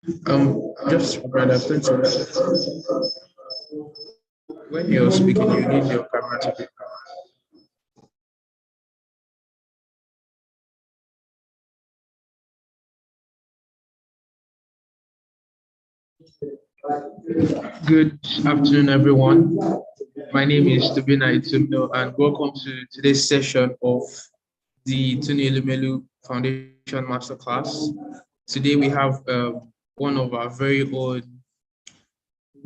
Just brother, please. When you're speaking, you need your camera to be. Good afternoon, everyone. My name is Tobina Itumno, and welcome to today's session of the Tuni Elumelu Foundation Masterclass. Today we have one of our very own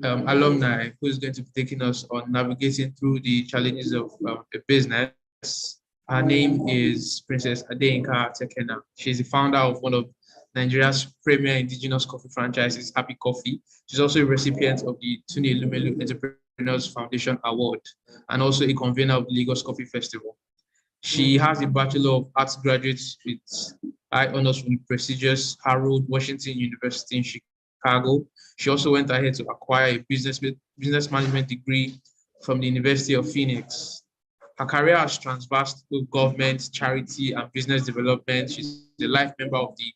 alumni who is going to be taking us on navigating through the challenges of a business. Her name is Princess Adeyinka Tekena. She's the founder of one of Nigeria's premier indigenous coffee franchises, Happy Coffee. She's also a recipient of the Tuni Elumelu Entrepreneurs Foundation Award and also a convener of the Lagos Coffee Festival. She has a Bachelor of Arts graduate with high honors from the prestigious Harold Washington University in Chicago. She also went ahead to acquire a business management degree from the University of Phoenix. Her career has transversed to government, charity, and business development. She's a life member of the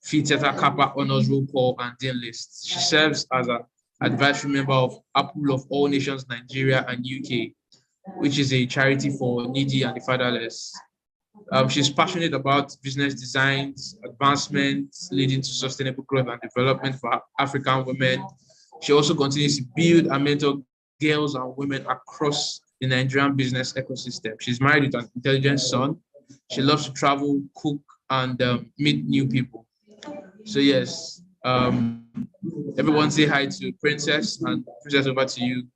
Phi Theta Kappa Honors Roll Call and Dean List. She serves as an advisory member of Apple of All Nations Nigeria and UK, which is a charity for needy and the fatherless. She's passionate about business designs, advancement, leading to sustainable growth and development for African women. She also continues to build and mentor girls and women across the Nigerian business ecosystem. She's married with an intelligent son. She loves to travel, cook, and meet new people. So yes, everyone say hi to Princess, and Princess, over to you.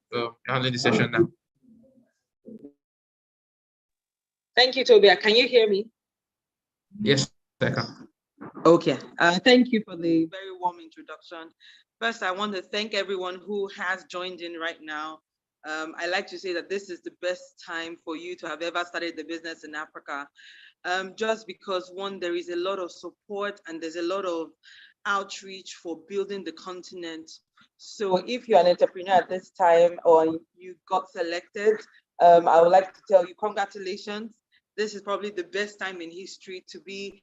Handling the session now. Thank you, Tobias. Can you hear me? Yes, I can. Okay. Thank you for the very warm introduction. First, I want to thank everyone who has joined in right now. I like to say that this is the best time for you to have ever started the business in Africa. Just because, one, there is a lot of support and there's a lot of outreach for building the continent. So if you're an entrepreneur at this time or you got selected, I would like to tell you congratulations. This is probably the best time in history to be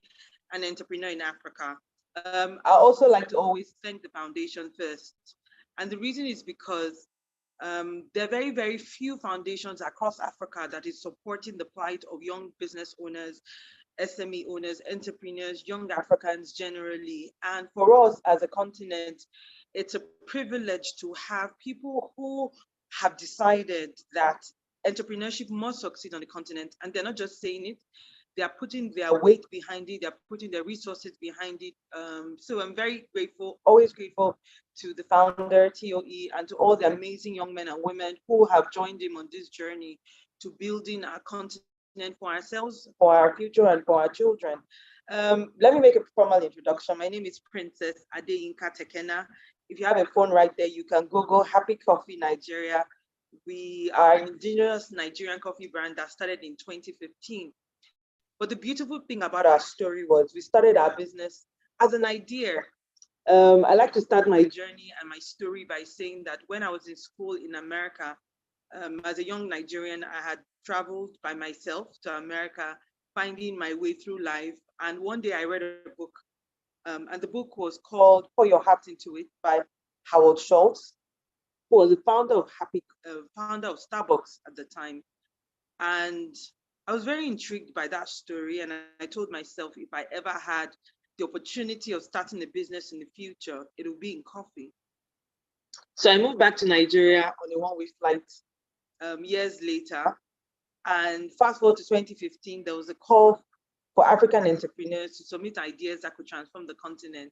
an entrepreneur in Africa. I also like to always thank the foundation first. And the reason is because there are very, very few foundations across Africa that is supporting the plight of young business owners, SME owners, entrepreneurs, young Africans generally. And for us as a continent, it's a privilege to have people who have decided that entrepreneurship must succeed on the continent. And they're not just saying it, they are putting their weight behind it, they're putting their resources behind it. So I'm very grateful, always grateful to the founder, TOE, and to all the amazing young men and women who have joined him on this journey to building our continent for ourselves, for our future, and for our children. Let me make a formal introduction. My name is Princess Adeyinka Tekena. If you have a phone right there, you can Google Happy Coffee Nigeria. We are an indigenous Nigerian coffee brand that started in 2015. But the beautiful thing about our story was we started our business as an idea. I like to start my journey and my story by saying that when I was in school in America, as a young Nigerian, I had traveled by myself to America, finding my way through life. And one day I read a book, and the book was called Pour Your Heart Into It by Howard Schultz, who was the founder of Starbucks at the time. And I was very intrigued by that story. And I told myself if I ever had the opportunity of starting a business in the future, it would be in coffee. So I moved back to Nigeria on a one-way flight years later. And fast forward to 2015, there was a call for African entrepreneurs to submit ideas that could transform the continent.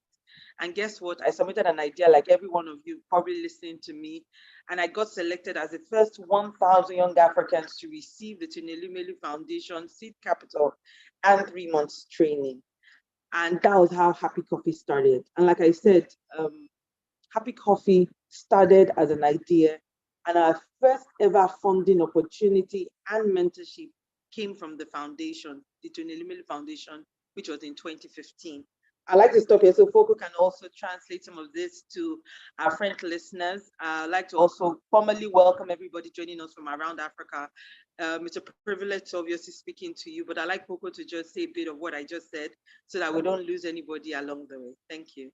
And guess what? I submitted an idea like every one of you probably listening to me. And I got selected as the first 1,000 young Africans to receive the Tunelumelu Foundation seed capital and 3 months training. And that was how Happy Coffee started. And like I said, Happy Coffee started as an idea. And our first ever funding opportunity and mentorship came from the foundation, the Tunelumelu Foundation, which was in 2015. I'd like to stop here so Foko can also translate some of this to our French listeners. I'd like to also formally welcome everybody joining us from around Africa. It's a privilege obviously speaking to you, but I'd like Foko to just say a bit of what I just said so that we don't lose anybody along the way. Thank you.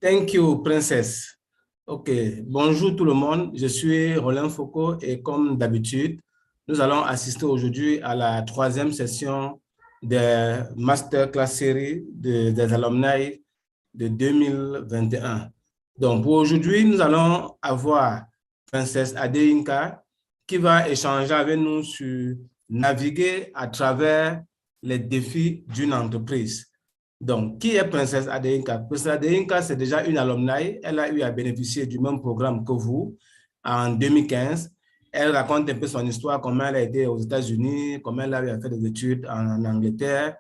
Thank you, Princess. OK, bonjour tout le monde. Je suis Roland Foucault et comme d'habitude, nous allons assister aujourd'hui à la troisième session de Masterclass série des alumni de 2021. Donc, pour aujourd'hui, nous allons avoir Princesse Adeyinka qui va échanger avec nous sur naviguer à travers les défis d'une entreprise. Donc, qui est Princesse Adeyinka? Princesse Adeyinka, c'est déjà une alumni. Elle a eu à bénéficier du même programme que vous en 2015. Elle raconte un peu son histoire, comment elle a été aux États-Unis, comment elle a eu à faire des études en Angleterre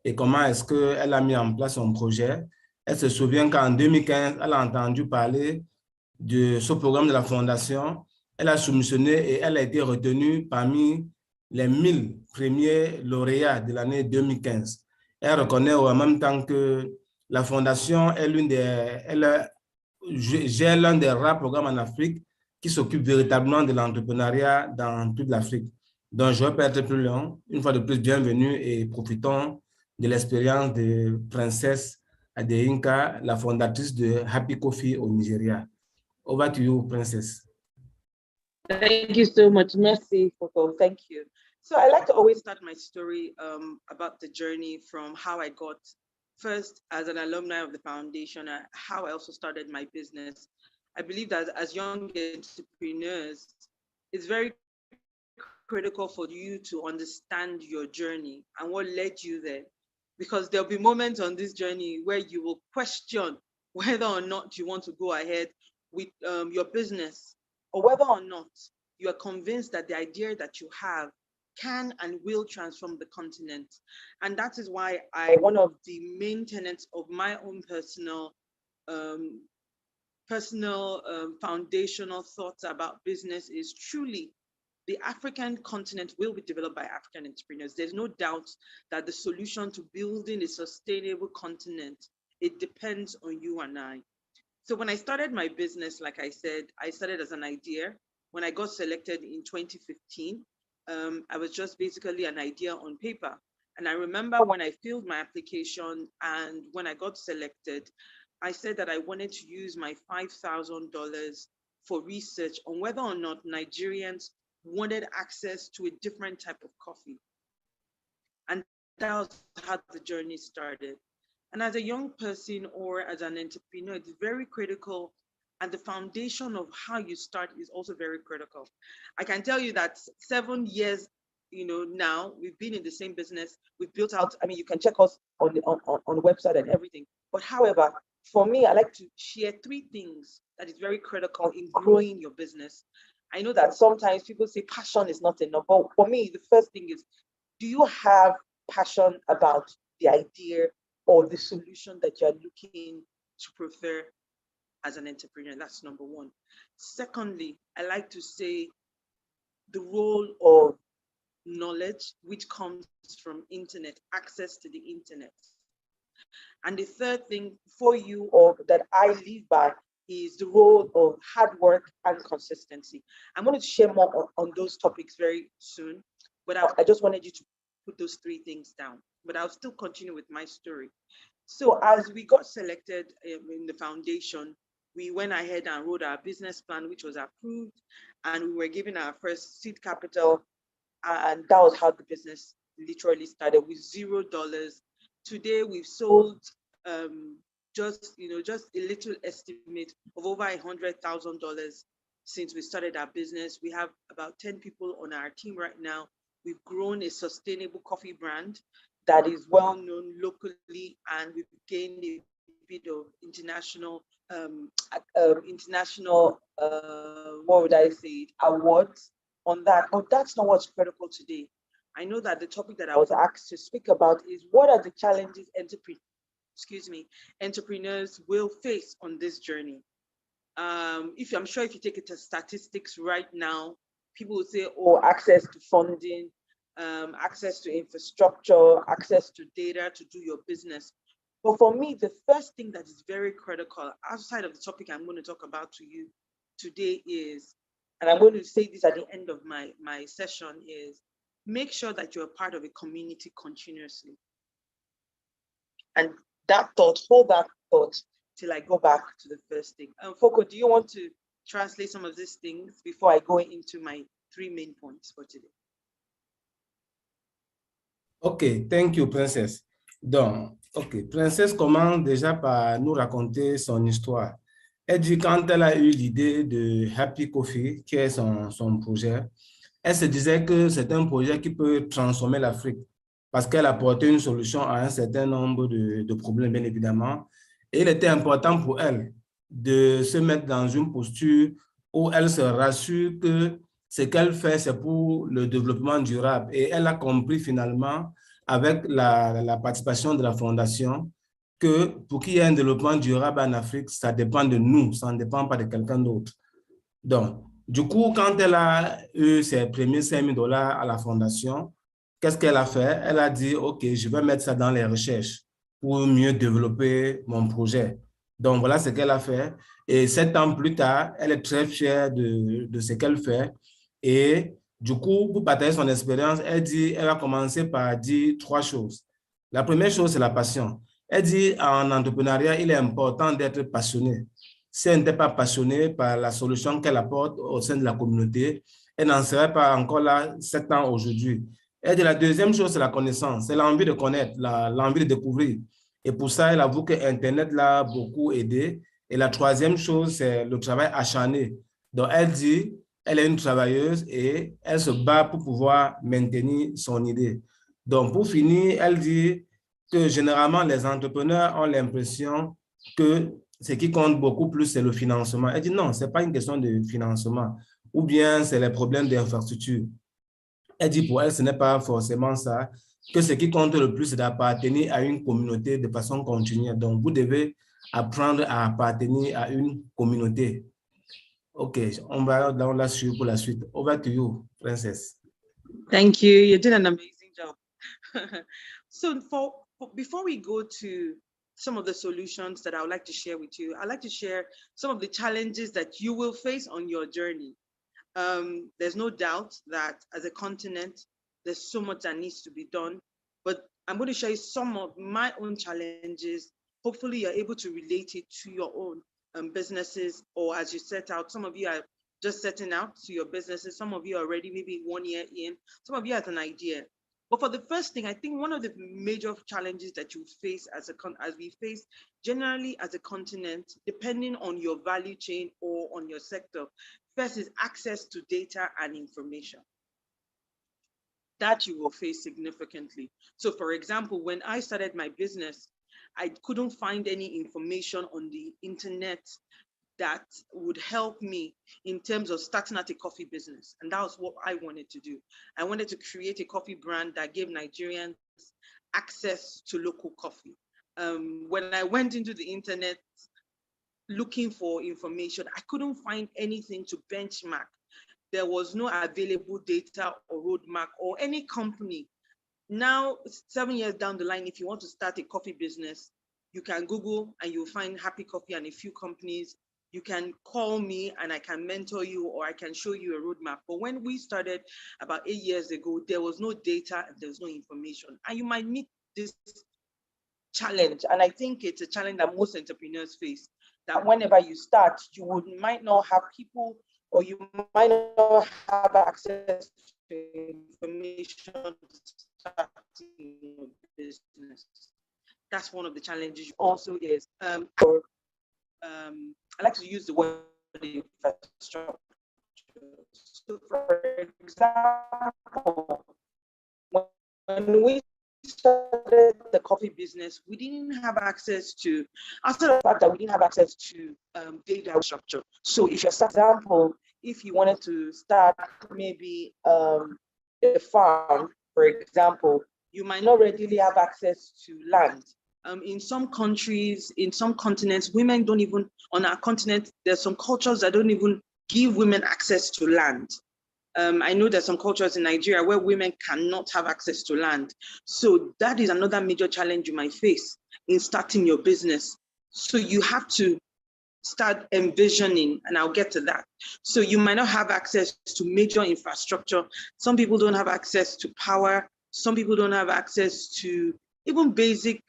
et comment est-ce qu'elle a mis en place son projet. Elle se souvient qu'en 2015, elle a entendu parler de ce programme de la Fondation. Elle a soumissionné et elle a été retenue parmi les 1000 premiers lauréats de l'année 2015. Elle reconnaît en même temps que la Fondation est gère l'un des rares programmes en Afrique qui s'occupe véritablement de l'entrepreneuriat dans toute l'Afrique. Donc, je ne vais pas être plus long. Une fois de plus, bienvenue et profitons de l'expérience de Princesse Adeyinka, la fondatrice de Happy Coffee au Nigeria. Over to you, Princess. Thank you so much. Merci, Coco. Thank you. So I like to always start my story about the journey from how I got first as an alumni of the foundation, and how I also started my business. I believe that as young entrepreneurs, it's very critical for you to understand your journey and what led you there. Because there'll be moments on this journey where you will question whether or not you want to go ahead with your business, or whether or not you are convinced that the idea that you have can and will transform the continent. And that is why one of the main tenets of my own personal foundational thoughts about business is truly the African continent will be developed by African entrepreneurs. There's no doubt that the solution to building a sustainable continent, it depends on you and I. So when I started my business, like I said, I started as an idea. When I got selected in 2015, I was just basically an idea on paper. And I remember when I filled my application and when I got selected, I said that I wanted to use my $5,000 for research on whether or not Nigerians wanted access to a different type of coffee. And that was how the journey started. And as a young person or as an entrepreneur, it's very critical. And the foundation of how you start is also very critical. I can tell you that 7 years, now we've been in the same business. We've built out, I mean, you can check us on the website and everything. But however, for me, I like to share 3 things that is very critical in growing your business. I know that sometimes people say passion is not enough, but for me, the first thing is, do you have passion about the idea or the solution that you're looking to prefer as an entrepreneur? That's number 1. Secondly, I like to say the role of knowledge, which comes from internet, access to the internet. And the third thing for you, or that I live by, is the role of hard work and consistency. I'm going to share more on those topics very soon, but I just wanted you to put those 3 things down. But I'll still continue with my story. So as we got selected in the foundation, we went ahead and wrote our business plan, which was approved, and we were given our first seed capital. And that was how the business literally started, with $0. Today, we've sold just a little estimate of over $100,000 since we started our business. We have about 10 people on our team right now. We've grown a sustainable coffee brand that is well known locally, and we've gained a bit of international what would I say, awards on that. But that's not what's critical today. I know that the topic that I was asked to speak about is, what are the challenges entrepreneurs will face on this journey? I'm sure if you take it to statistics right now, people will say, oh, access to funding, access to infrastructure, access to data to do your business. But for me, the first thing that is very critical outside of the topic I'm going to talk about to you today is, and I'm going to say this at the end of my session, is make sure that you're a part of a community continuously. And that thought, hold that thought, till I go back to the first thing. Foko, do you want to translate some of these things before I go into my 3 main points for today? OK, thank you, Princess. Donc, OK, Princess commence déjà par nous raconter son histoire. Elle dit quand elle a eu l'idée de Happy Coffee, qui est son projet, elle se disait que c'est un projet qui peut transformer l'Afrique parce qu'elle apportait une solution à un certain nombre de problèmes, bien évidemment. Et il était important pour elle de se mettre dans une posture où elle se rassure que ce qu'elle fait, c'est pour le développement durable. Et elle a compris finalement, avec la participation de la Fondation, que pour qu'il y ait un développement durable en Afrique, ça dépend de nous, ça ne dépend pas de quelqu'un d'autre. Donc, du coup, quand elle a eu ses premiers $5,000 à la Fondation, qu'est-ce qu'elle a fait? Elle a dit, OK, je vais mettre ça dans les recherches pour mieux développer mon projet. Donc, voilà ce qu'elle a fait. Et 7 ans plus tard, elle est très fière de ce qu'elle fait. Et du coup, pour partager son expérience, elle a commencé par dire 3 choses. La première chose, c'est la passion. Elle dit, en entrepreneuriat, il est important d'être passionné. Si elle n'était pas passionnée par la solution qu'elle apporte au sein de la communauté, elle n'en serait pas encore là 7 ans aujourd'hui. Elle dit la deuxième chose, c'est la connaissance, c'est l'envie de connaître, l'envie de découvrir. Et pour ça, elle avoue que Internet l'a beaucoup aidé. Et la troisième chose, c'est le travail acharné. Donc, elle dit, elle est une travailleuse et elle se bat pour pouvoir maintenir son idée. Donc, pour finir, elle dit que généralement, les entrepreneurs ont l'impression que ce qui compte beaucoup plus, c'est le financement. Elle dit non, ce n'est pas une question de financement, ou bien c'est les problèmes d'infrastructure. Elle dit pour elle, ce n'est pas forcément ça, que ce qui compte le plus, c'est d'appartenir à une communauté de façon continue. Donc, vous devez apprendre à appartenir à une communauté. OK, on va dans la suite pour la suite. Over to you, Princess. Thank you. You did an amazing job. So before we go to some of the solutions that I would like to share with you, I'd like to share some of the challenges that you will face on your journey. There's no doubt that as a continent, there's so much that needs to be done, but I'm going to share some of my own challenges. Hopefully you're able to relate it to your own businesses, or as you set out, some of you are just setting out to your businesses. Some of you are already maybe 1 year in, some of you have an idea. But for the first thing, I think one of the major challenges that you face as we face generally as a continent, depending on your value chain or on your sector, first is access to data and information. That you will face significantly. So for example, when I started my business, I couldn't find any information on the internet that would help me in terms of starting out a coffee business. And that was what I wanted to do. I wanted to create a coffee brand that gave Nigerians access to local coffee. When I went into the internet looking for information, I couldn't find anything to benchmark. There was no available data or roadmap or any company. Now, 7 years down the line, if you want to start a coffee business, you can Google and you'll find Happy Coffee and a few companies. You can call me and I can mentor you, or I can show you a roadmap. But when we started about 8 years ago, there was no data and there was no information. And you might meet this challenge. And I think it's a challenge that most entrepreneurs face, that whenever you start, you might not have people, or you might not have access to information starting your business. That's one of the challenges. Also is, I like to use the word infrastructure. So for example, when we started the coffee business, we didn't have access to, after the fact that we didn't have access to data structure. So if you're, for example, if you wanted to start maybe a farm, for example, you might not readily have access to land. In some countries, in some continents, women don't even, on our continent, there's some cultures that don't even give women access to land. I know there's some cultures in Nigeria where women cannot have access to land. So that is another major challenge you might face in starting your business. So you have to start envisioning, and I'll get to that. So you might not have access to major infrastructure. Some people don't have access to power. Some people don't have access to even basic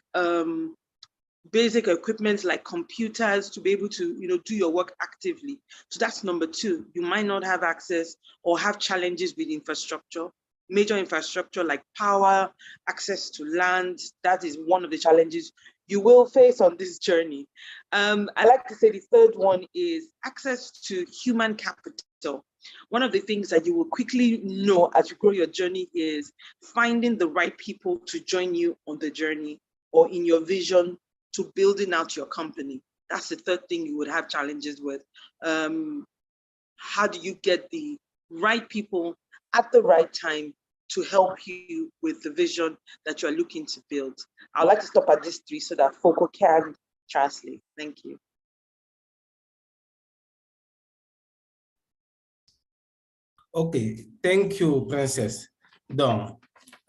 basic equipment like computers to be able to, do your work actively. So that's number two. You might not have access or have challenges with infrastructure, major infrastructure like power, access to land. That is one of the challenges you will face on this journey. I like to say the third one is access to human capital. One of the things that you will quickly know as you grow your journey is finding the right people to join you on the journey or in your vision to building out your company. That's the third thing you would have challenges with. How do you get the right people at the right time to help you with the vision that you're looking to build? I'd like to stop at these three so that Foko can translate. Thank you. Okay, thank you, Princess. Donc,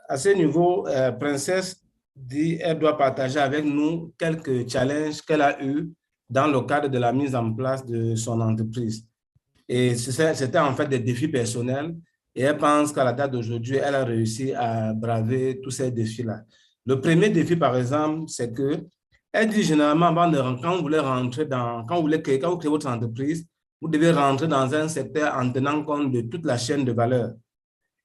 à ce niveau, Princess dit elle doit partager avec nous quelques challenges qu'elle a eus dans le cadre de la mise en place de son entreprise. Et c'était en fait des défis personnels. Et elle pense qu'à la date d'aujourd'hui, elle a réussi à braver tous ces défis-là. Le premier défi, par exemple, c'est que elle dit généralement, quand vous voulez rentrer quand vous créez votre entreprise, vous devez rentrer dans un secteur en tenant compte de toute la chaîne de valeur.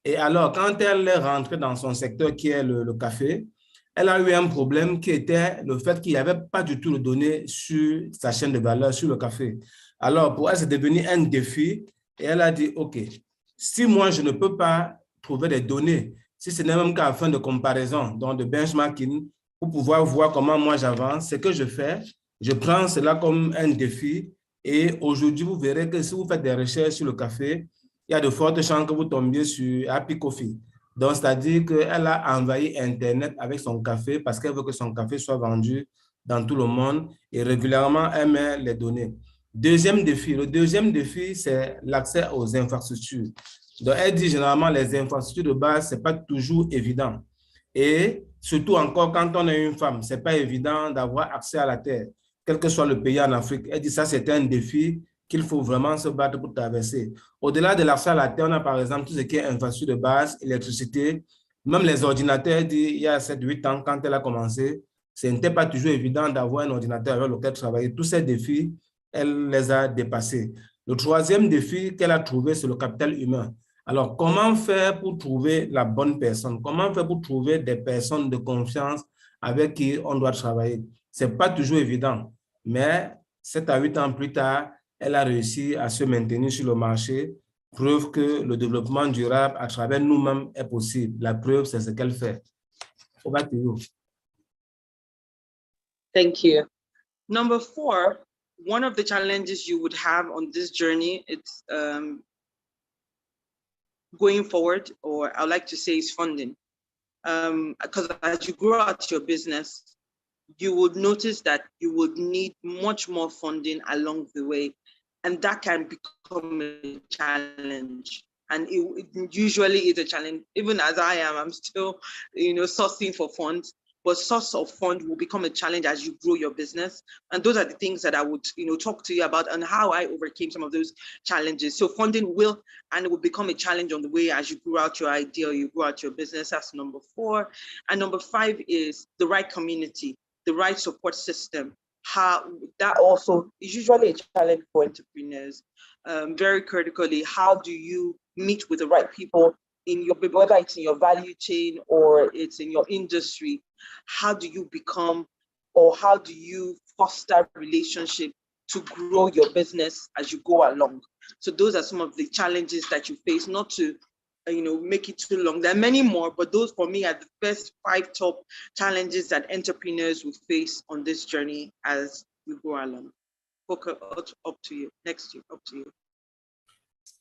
Et alors, quand elle est rentrée dans son secteur qui est le café, elle a eu un problème qui était le fait qu'il n'y avait pas du tout de données sur sa chaîne de valeur, sur le café. Alors, pour elle, c'est devenu un défi et elle a dit, OK, si moi, je ne peux pas trouver des données, si ce n'est même qu'à fin de comparaison, donc de benchmarking, pour pouvoir voir comment moi j'avance, ce que je fais, je prends cela comme un défi et aujourd'hui, vous verrez que si vous faites des recherches sur le café, il y a de fortes chances que vous tombiez sur Happy Coffee. Donc, c'est-à-dire qu'elle a envahi Internet avec son café parce qu'elle veut que son café soit vendu dans tout le monde et régulièrement, elle met les données. Deuxième défi, le deuxième défi, c'est l'accès aux infrastructures. Donc, elle dit généralement les infrastructures de base, ce n'est pas toujours évident. Et surtout encore, quand on est une femme, ce n'est pas évident d'avoir accès à la terre, quel que soit le pays en Afrique. Elle dit ça, c'est un défi qu'il faut vraiment se battre pour traverser. Au-delà de l'accès à la terre, on a par exemple tout ce qui est infrastructure de base, électricité, même les ordinateurs, il y a 7-8 ans, quand elle a commencé, ce n'était pas toujours évident d'avoir un ordinateur avec lequel travailler. Tous ces défis, elle les a dépassés. Le troisième défi qu'elle a trouvé, c'est le capital humain. Alors, comment faire pour trouver la bonne personne? Comment faire pour trouver des personnes de confiance avec qui on doit travailler? Ce n'est pas toujours évident, mais 7 à 8 ans plus tard, elle a réussi à se maintenir sur le marché. Preuve que le développement durable à travers nous-mêmes est possible. La preuve, c'est ce qu'elle fait. Over to you. Thank you. Number 4, one of the challenges you would have on this journey, it's going forward, or I like to say is funding. Because as you grow out your business, you would notice that you would need much more funding along the way. And that can become a challenge. And it usually is a challenge. Even as I am, I'm still, sourcing for funds. But source of fund will become a challenge as you grow your business. And those are the things that I would, talk to you about and how I overcame some of those challenges. So funding will become a challenge on the way as you grow out your idea or you grow out your business. That's number 4. And number 5 is the right community, the right support system. How that also is usually a challenge for entrepreneurs. Very critically, how do you meet with the right people in your, whether it's in your value chain or it's in your industry? How do you become, or how do you foster relationship to grow your business as you go along? So those are some of the challenges that you face, not to make it too long. There are many more, but those for me are the first 5 top challenges that entrepreneurs will face on this journey as we go along. Okay, up to you. Next year, up to you.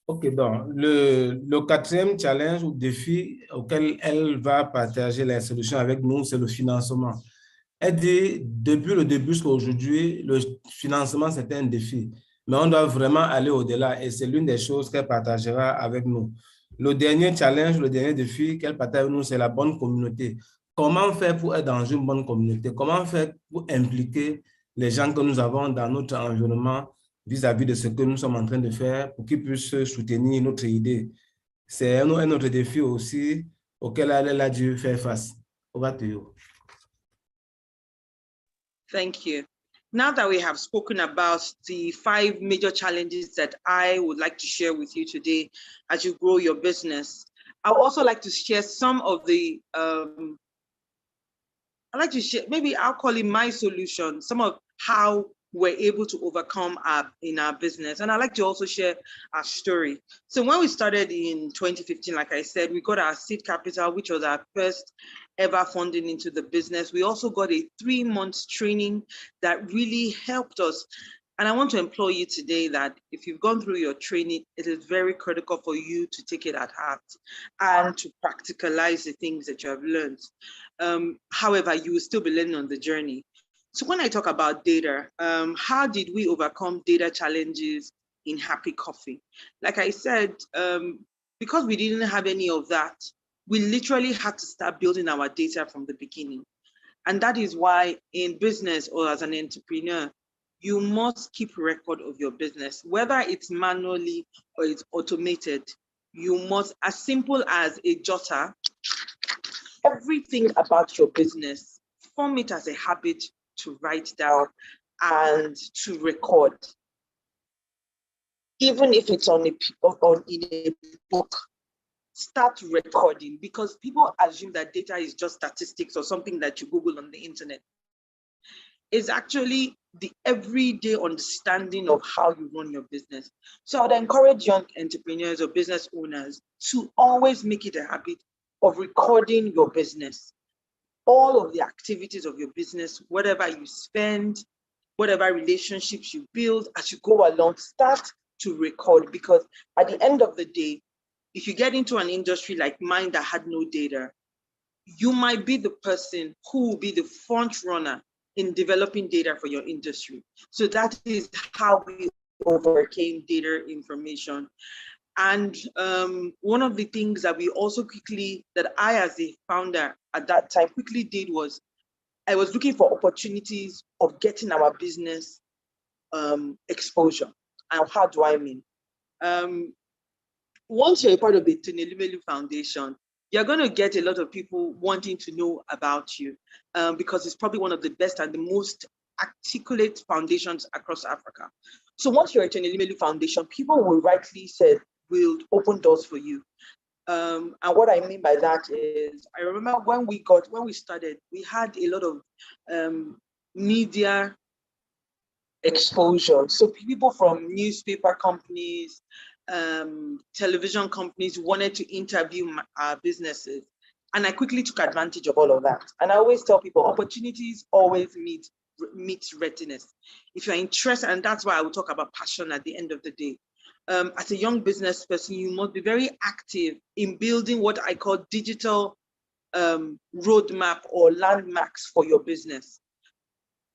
OK, donc le 4e challenge ou défi auquel elle va partager la solution avec nous, c'est le financement. Elle dit, depuis le début jusqu'à aujourd'hui, le financement, c'est un défi. Mais on doit vraiment aller au-delà et c'est l'une des choses qu'elle partagera avec nous. Le dernier challenge, le dernier défi qu'elle partage avec nous, c'est la bonne communauté. Comment faire pour être dans une bonne communauté? Comment faire pour impliquer les gens que nous avons dans notre environnement vis-à-vis de ce que nous sommes en train de faire pour qu'ils puissent soutenir notre idée? C'est un autre défi aussi auquel elle a dû faire face. Over to you. Thank you. Now that we have spoken about the 5 major challenges that I would like to share with you today as you grow your business, I would also like to share some of the, I'd like to share, maybe I'll call it my solution, some of how we're able to overcome in our business. And I'd like to also share our story. So when we started in 2015, like I said, we got our seed capital, which was our first ever funding into the business. We also got a 3-month training that really helped us. And I want to implore you today that if you've gone through your training, it is very critical for you to take it at heart and to practicalize the things that you have learned. However, you will still be learning on the journey. So when I talk about data, how did we overcome data challenges in Happy Coffee? Like I said, because we didn't have any of that, we literally had to start building our data from the beginning. And that is why in business or as an entrepreneur, you must keep record of your business, whether it's manually or it's automated. You must, as simple as a jotter, everything about your business, form it as a habit to write down and to record. Even if it's in a book, start recording, because people assume that data is just statistics or something that you Google on the internet. It's actually the everyday understanding of how you run your business. So I'd encourage young entrepreneurs or business owners to always make it a habit of recording your business. All of the activities of your business, whatever you spend, whatever relationships you build, as you go along, start to record, because at the end of the day, if you get into an industry like mine that had no data, you might be the person who will be the front runner in developing data for your industry. So that is how we overcame data information. And one of the things that we also that I as a founder at that time quickly did was, I was looking for opportunities of getting our business exposure. And how do I mean? Once you're a part of the Tunelumelu Foundation, you're going to get a lot of people wanting to know about you because it's probably one of the best and the most articulate foundations across Africa. So once you're a Tunelumelu Foundation, people will rightly say, will open doors for you. And what I mean by that is, I remember when we started, we had a lot of media exposure. So people from newspaper companies, television companies wanted to interview our businesses. And I quickly took advantage of all of that. And I always tell people, opportunities always meet readiness. If you're interested, and that's why I will talk about passion at the end of the day. As a young business person, you must be very active in building what I call digital roadmap or landmarks for your business.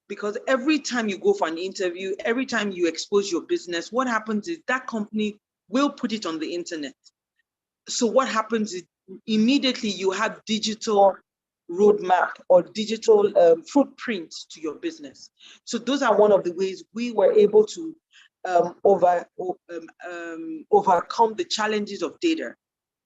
Because every time you go for an interview, every time you expose your business, what happens is that company will put it on the internet. So what happens is immediately you have digital roadmap or digital footprint to your business. So those are one of the ways we were able to overcome the challenges of data.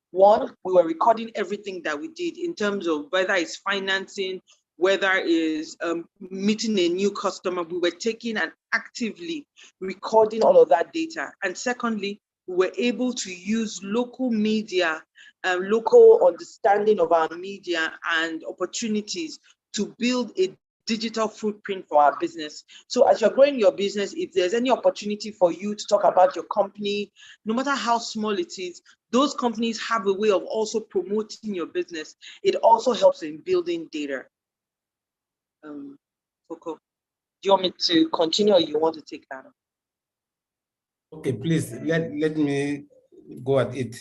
One, we were recording everything that we did in terms of whether it's financing, whether it's meeting a new customer. We were taking and actively recording all of that data. And secondly, we were able to use local media, local understanding of our media and opportunities to build a digital footprint for our business. So as you're growing your business, if there's any opportunity for you to talk about your company, no matter how small it is, those companies have a way of also promoting your business. It also helps in building data. Coco, do you want me to continue or you want to take that? Okay, please, let me go at it.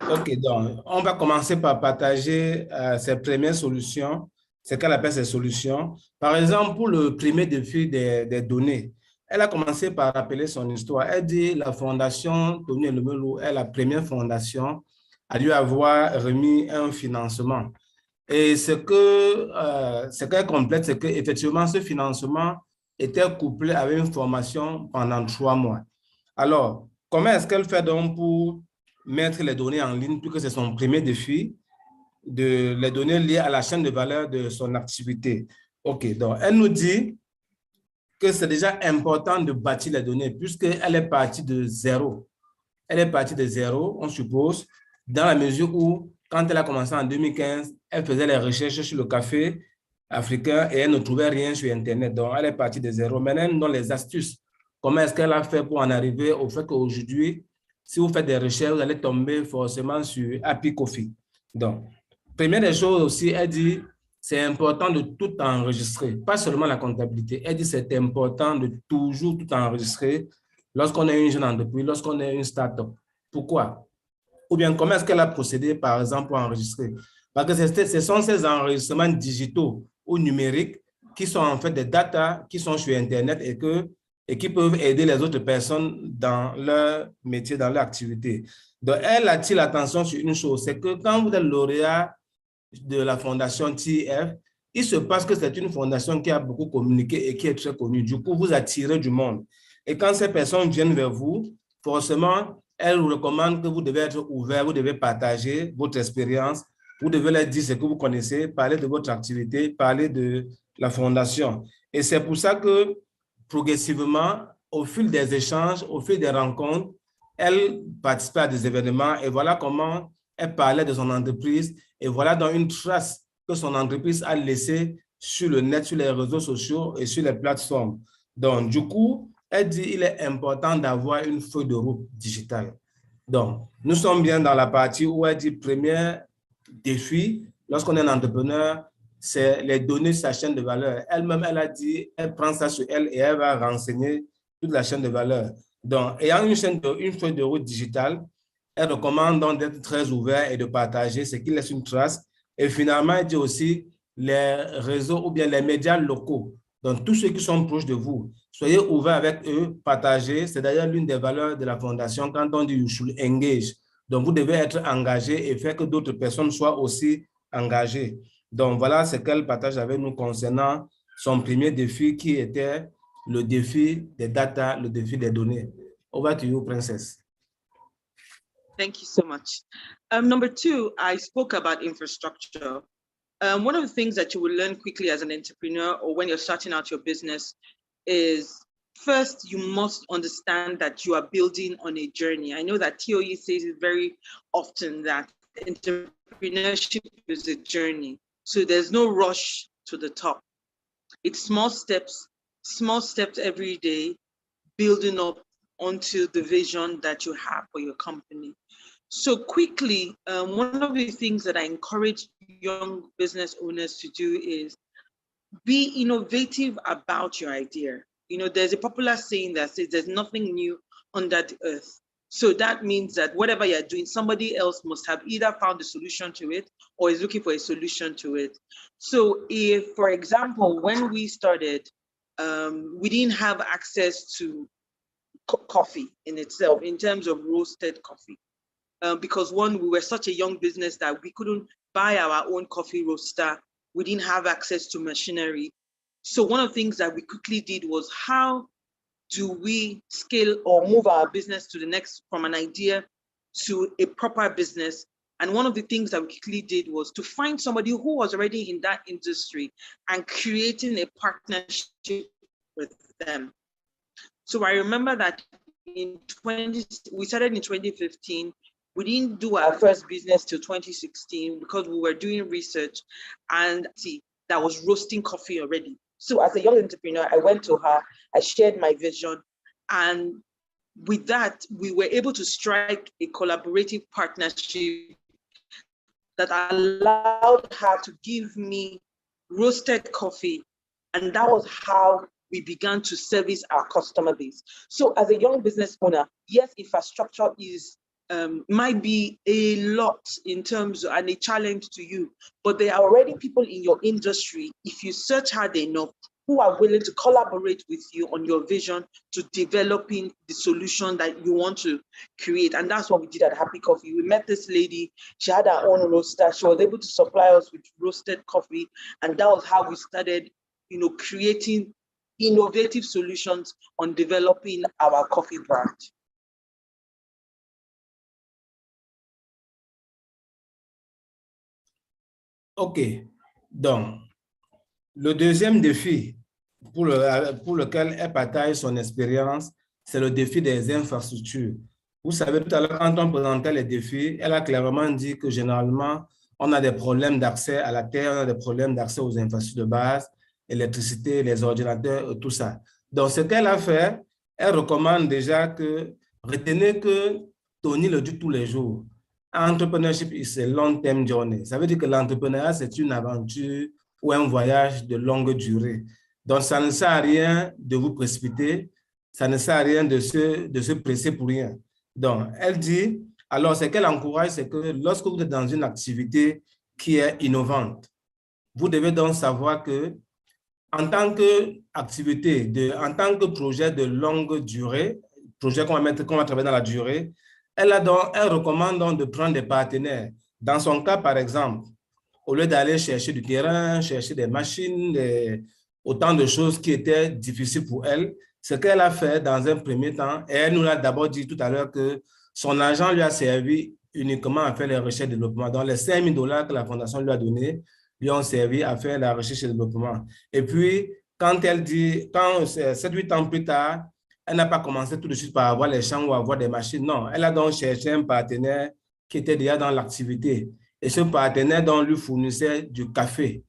Ok, donc, on va commencer par partager ses premières solutions, ce qu'elle appelle ses solutions. Par exemple, pour le premier défi des données, elle a commencé par rappeler son histoire. Elle dit la fondation Tony Elumelu est la première fondation à lui avoir remis un financement. Et ce qu'elle complète, c'est qu'effectivement, ce financement était couplé avec une formation pendant 3 mois. Alors, comment est-ce qu'elle fait donc pour mettre les données en ligne, puisque c'est son premier défi, de les données liées à la chaîne de valeur de son activité? OK, donc elle nous dit que c'est déjà important de bâtir les données puisqu'elle est partie de zéro. Elle est partie de zéro, on suppose, dans la mesure où, quand elle a commencé en 2015, elle faisait les recherches sur le café africain et elle ne trouvait rien sur Internet. Donc, elle est partie de zéro. Maintenant, elle nous donne les astuces. Comment est-ce qu'elle a fait pour en arriver au fait qu'aujourd'hui, si vous faites des recherches, vous allez tomber forcément sur Happy Coffee. Donc, première des choses aussi, elle dit, c'est important de tout enregistrer, pas seulement la comptabilité. Elle dit, c'est important de toujours tout enregistrer lorsqu'on est une jeune entreprise, lorsqu'on est une start-up. Pourquoi? Ou bien, comment est-ce qu'elle a procédé, par exemple, pour enregistrer? Parce que ce sont ces enregistrements digitaux ou numériques qui sont en fait des data qui sont sur Internet et qui peuvent aider les autres personnes dans leur métier, dans leur activité. Donc, elle attire l'attention sur une chose, c'est que quand vous êtes lauréat de la fondation TIF, il se passe que c'est une fondation qui a beaucoup communiqué et qui est très connue. Du coup, vous attirez du monde. Et quand ces personnes viennent vers vous, forcément, elles vous recommandent que vous devez être ouvert, vous devez partager votre expérience, vous devez leur dire ce que vous connaissez, parler de votre activité, parler de la fondation. Et c'est pour ça que progressivement, au fil des échanges, au fil des rencontres, elle participait à des événements et voilà comment elle parlait de son entreprise et voilà dans une trace que son entreprise a laissée sur le net, sur les réseaux sociaux et sur les plateformes. Donc, du coup, elle dit qu'il est important d'avoir une feuille de route digitale. Donc, nous sommes bien dans la partie où elle dit premier défi, lorsqu'on est un entrepreneur, c'est les données sur sa chaîne de valeur. Elle-même, elle a dit, elle prend ça sur elle et elle va renseigner toute la chaîne de valeur. Donc, ayant une feuille de route digitale, elle recommande donc d'être très ouvert et de partager ce qui laisse une trace. Et finalement, elle dit aussi les réseaux ou bien les médias locaux. Donc, tous ceux qui sont proches de vous, soyez ouverts avec eux, partagez. C'est d'ailleurs l'une des valeurs de la fondation quand on dit you should engage. Donc, vous devez être engagé et faire que d'autres personnes soient aussi engagées. Donc, voilà ce qu'elle partage avec nous concernant son premier défi qui était le défi des data, le défi des données. Over to you, Princess. Thank you so much. Number two, I spoke about infrastructure. One of the things that you will learn quickly as an entrepreneur or when you're starting out your business is first, you must understand that you are building on a journey. I know that TOE says it very often that entrepreneurship is a journey. So there's no rush to the top. It's small steps every day, building up onto the vision that you have for your company. So quickly, one of the things that I encourage young business owners to do is be innovative about your idea. You know, there's a popular saying that says there's nothing new under the earth. So that means that whatever you're doing, somebody else must have either found a solution to it or is looking for a solution to it. So if, for example, when we started, we didn't have access to coffee in itself in terms of roasted coffee. Because one, we were such a young business that we couldn't buy our own coffee roaster. We didn't have access to machinery. So one of the things that we quickly did was how do we scale or move our business to the next, from an idea to a proper business? And one of the things that we quickly did was to find somebody who was already in that industry and creating a partnership with them. So I remember that we started in 2015. We didn't do our first business till 2016 because we were doing research and that was roasting coffee already. So as a young entrepreneur, I went to her, I shared my vision, and with that, we were able to strike a collaborative partnership that allowed her to give me roasted coffee. And that was how we began to service our customer base. So as a young business owner, yes, infrastructure is might be a lot in terms of, and a challenge to you, but there are already people in your industry, if you search hard enough, who are willing to collaborate with you on your vision to developing the solution that you want to create. And that's what we did at Happy Coffee. We met this lady, she had her own roaster, she was able to supply us with roasted coffee, and that was how we started, you know, creating innovative solutions on developing our coffee brand. OK. Donc, le deuxième défi pour lequel elle partage son expérience, c'est le défi des infrastructures. Vous savez, tout à l'heure, quand on présentait les défis, elle a clairement dit que généralement, on a des problèmes d'accès à la terre, on a des problèmes d'accès aux infrastructures de base, l'électricité, les ordinateurs, tout ça. Donc, ce qu'elle a fait, elle recommande déjà que, retenez que Tony le dit tous les jours, entrepreneurship is a long-term journey. Ça veut dire que l'entrepreneuriat, c'est une aventure ou un voyage de longue durée. Donc, ça ne sert à rien de vous précipiter, ça ne sert à rien de se presser pour rien. Donc, elle dit, alors ce qu'elle encourage, c'est que lorsque vous êtes dans une activité qui est innovante, vous devez donc savoir que en tant qu'activité, en tant que projet de longue durée, projet qu'on va travailler dans la durée, elle recommande donc de prendre des partenaires. Dans son cas, par exemple, au lieu d'aller chercher du terrain, chercher des machines, autant de choses qui étaient difficiles pour elle, ce qu'elle a fait dans un premier temps, et elle nous a d'abord dit tout à l'heure que son argent lui a servi uniquement à faire les recherches et développement. Donc, les 5 000 $ que la fondation lui a donnés lui ont servi à faire la recherche et développement. Et puis, quand 7-8 ans plus tard, elle n'a pas commencé tout de suite par avoir les champs ou avoir des machines. Non, elle a donc cherché un partenaire qui était déjà dans l'activité. Et ce partenaire donc lui fournissait du café.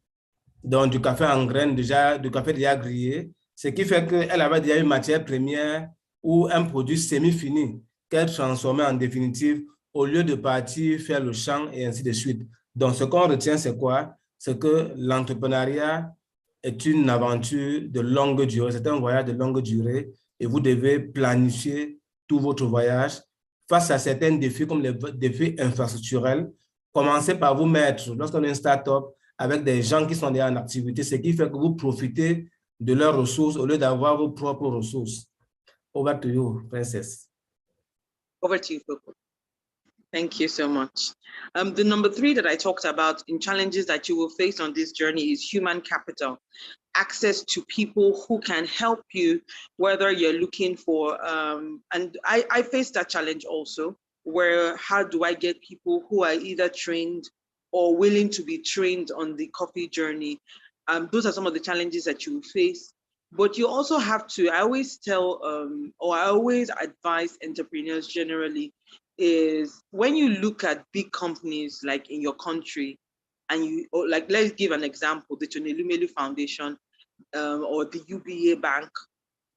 Donc, du café en graines, du café déjà grillé. Ce qui fait qu'elle avait déjà une matière première ou un produit semi-fini qu'elle transformait en définitive au lieu de partir faire le champ et ainsi de suite. Donc, ce qu'on retient, c'est quoi? C'est que l'entrepreneuriat est une aventure de longue durée. C'est un voyage de longue durée et vous devez planifier tout votre voyage face à certains défis comme les défis infrastructurels. Commencez par vous mettre, lorsqu'on est une start-up, avec des gens qui sont déjà en activité, ce qui fait que vous profitez de leurs ressources au lieu d'avoir vos propres ressources. Over to you, Princess. Over to you, Coco. Thank you so much. The number 3 that I talked about in challenges that you will face on this journey is human capital. Access to people who can help you, whether you're looking for, and I faced that challenge also, where how do I get people who are either trained or willing to be trained on the coffee journey? Those are some of the challenges that you face. But you also have to, I always tell, or I always advise entrepreneurs generally, is when you look at big companies like in your country, and you, like, let's give an example, the Tonelumelu Foundation or the UBA Bank.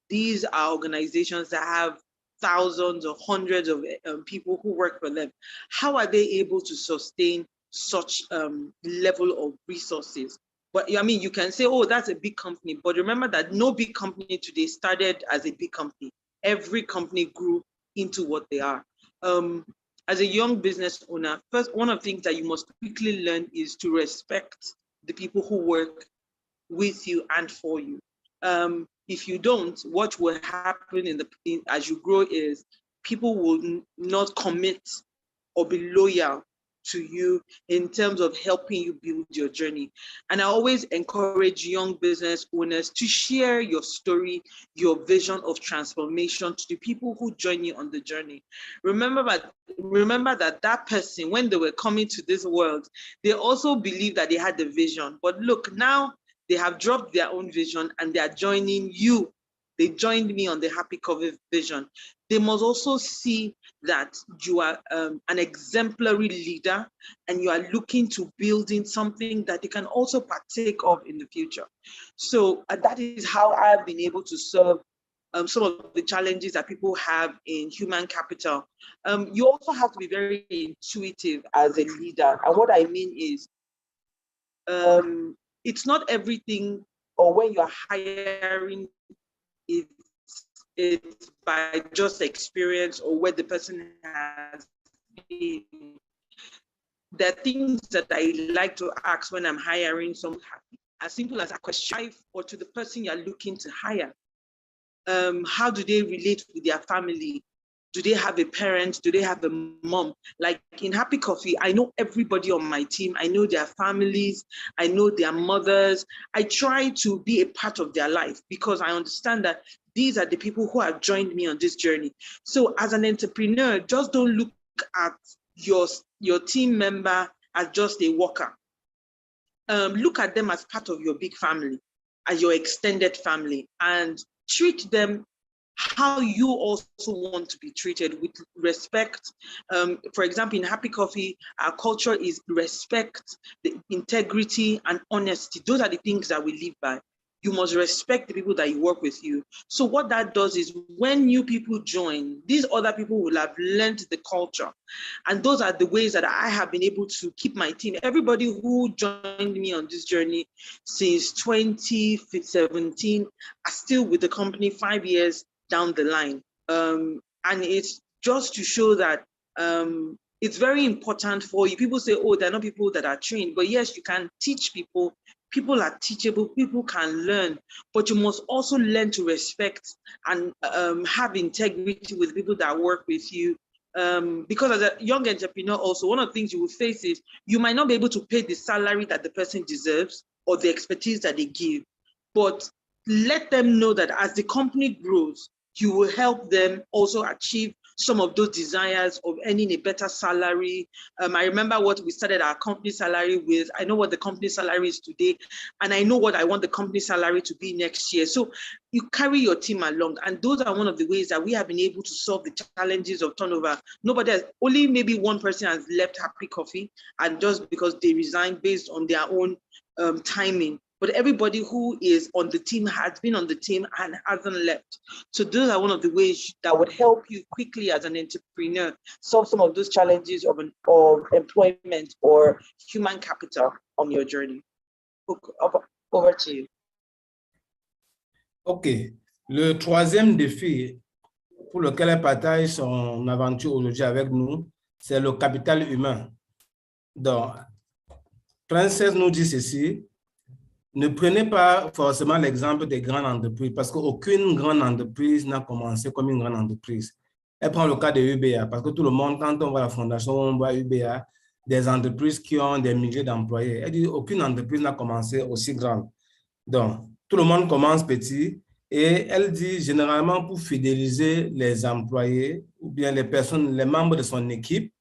These are organizations that have thousands or hundreds of people who work for them. How are they able to sustain such level of resources? But I mean, you can say, oh, that's a big company, but remember that no big company today started as a big company. Every company grew into what they are. As a young business owner, first, one of the things that you must quickly learn is to respect the people who work with you and for you. If you don't, what will happen as you grow is people will not commit or be loyal to you in terms of helping you build your journey. And I always encourage young business owners to share your story, your vision of transformation to the people who join you on the journey. Remember that person, when they were coming to this world, they also believed that they had the vision. But look, now they have dropped their own vision and they are joining you. They joined me on the Happy Cover vision. They must also see that you are an exemplary leader and you are looking to building something that they can also partake of in the future. So that is how I've been able to serve some of the challenges that people have in human capital. You also have to be very intuitive as a leader. And what I mean is, it's not everything, or when you're hiring, it's by just experience or where the person has been. There are things that I like to ask when I'm hiring someone, as simple as a question, or to the person you're looking to hire. How do they relate with their family? Do they have a parent? Do they have a mom? Like in Happy Coffee, I know everybody on my team. I know their families. I know their mothers. I try to be a part of their life because I understand that these are the people who have joined me on this journey. So as an entrepreneur, just don't look at your team member as just a worker. Look at them as part of your big family. as your extended family, and treat them how you also want to be treated, with respect. For example, in Happy Coffee, our culture is respect, the integrity, and honesty. Those are the things that we live by. You must respect the people that you work with you. So what that does is when new people join, these other people will have learned the culture. And those are the ways that I have been able to keep my team. Everybody who joined me on this journey since 2017 are still with the company 5 years down the line. And it's just to show that it's very important for you. People say, oh, they're not people that are trained. But yes, you can teach people. People are teachable, people can learn, but you must also learn to respect and have integrity with people that work with you. Because as a young entrepreneur also, one of the things you will face is you might not be able to pay the salary that the person deserves or the expertise that they give, but let them know that as the company grows, you will help them also achieve some of those desires of earning a better salary. I remember what we started our company salary with. I know what the company salary is today, and I know what I want the company salary to be next year. So you carry your team along, and those are one of the ways that we have been able to solve the challenges of turnover. Nobody has, only maybe one person has left Happy Coffee, and just because they resigned based on their own timing. But everybody who is on the team has been on the team and hasn't left. So those are one of the ways that would help you quickly as an entrepreneur solve some of those challenges of employment or human capital on your journey. Over to you. OK. Le troisième défi pour lequel elle partage son aventure aujourd'hui avec nous, c'est le capital humain. Donc, Princesse nous dit ceci: ne prenez pas forcément l'exemple des grandes entreprises, parce qu'aucune grande entreprise n'a commencé comme une grande entreprise. Elle prend le cas de UBA, parce que tout le monde, quand on voit la fondation, on voit UBA, des entreprises qui ont des milliers d'employés. Elle dit aucune entreprise n'a commencé aussi grande. Donc, tout le monde commence petit, et elle dit généralement pour fidéliser les employés ou bien les personnes, les membres de son équipe,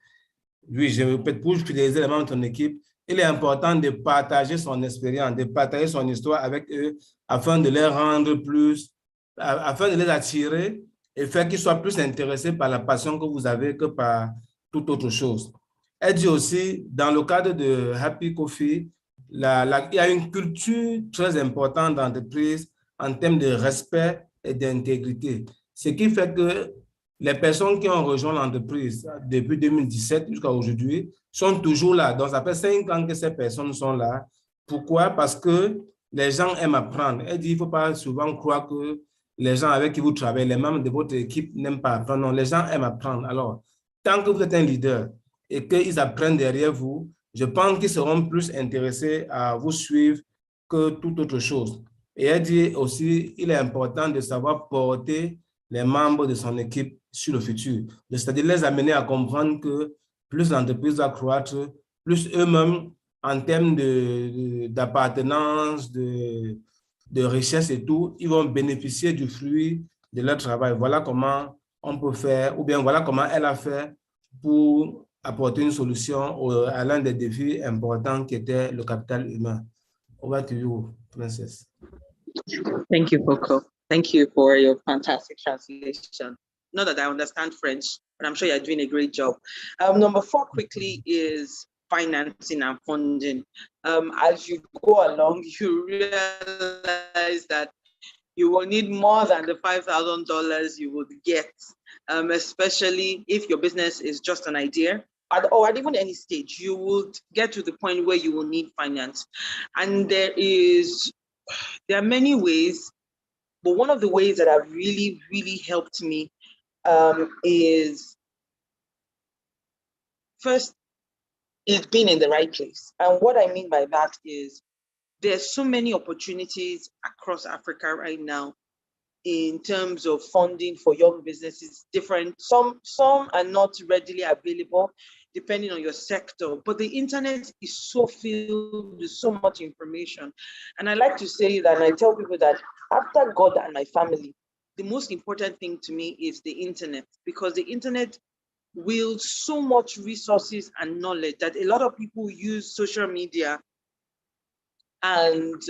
oui, je répète, pour fidéliser les membres de son équipe, il est important de partager son expérience, de partager son histoire avec eux afin de les rendre plus, afin de les attirer et faire qu'ils soient plus intéressés par la passion que vous avez que par toute autre chose. Elle dit aussi, dans le cadre de Happy Coffee, il y a une culture très importante d'entreprise en termes de respect et d'intégrité. Ce qui fait que les personnes qui ont rejoint l'entreprise depuis 2017 jusqu'à aujourd'hui sont toujours là. Donc, ça fait 5 ans que ces personnes sont là. Pourquoi? Parce que les gens aiment apprendre. Elle dit, il ne faut pas souvent croire que les gens avec qui vous travaillez, les membres de votre équipe n'aiment pas apprendre. Non, les gens aiment apprendre. Alors, tant que vous êtes un leader et qu'ils apprennent derrière vous, je pense qu'ils seront plus intéressés à vous suivre que toute autre chose. Et elle dit aussi, il est important de savoir porter les membres de son équipe sur le futur. C'est-à-dire les amener à comprendre que plus l'entreprise va croître, plus eux-mêmes, en termes d'appartenance, de richesse et tout, ils vont bénéficier du fruit de leur travail. Voilà comment on peut faire, ou bien voilà comment elle a fait pour apporter une solution à l'un des défis importants qui était le capital humain. Over to you, Princess. Thank you, Coco. Thank you for your fantastic translation. Not that I understand French, but I'm sure you're doing a great job. Number 4 quickly is financing and funding. As you go along, you realize that you will need more than the $5,000 you would get, especially if your business is just an idea. Or at even any stage, you would get to the point where you will need finance. And there are many ways, but one of the ways that have really, really helped me is first, is being in the right place. And what I mean by that is there's so many opportunities across Africa right now in terms of funding for young businesses, different. Some are not readily available depending on your sector, but the internet is so filled with so much information. And I like to say that, and I tell people that after God and my family, the most important thing to me is the internet, because the internet wields so much resources and knowledge that a lot of people use social media and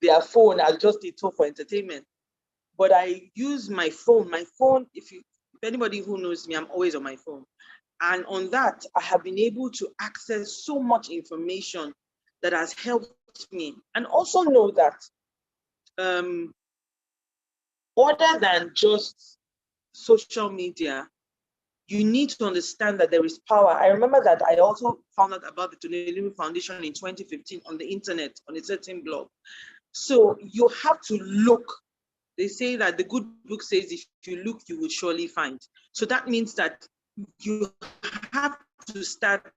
their phone as just a tool for entertainment. But I use my phone. My phone, if anybody who knows me, I'm always on my phone. And on that, I have been able to access so much information that has helped me. And also know that other than just social media, you need to understand that there is power. I remember that I also found out about the Entrepreneurial Foundation in 2015 on the internet, on a certain blog. So you have to look. They say that the good book says, if you look, you will surely find. So that means that you have to start,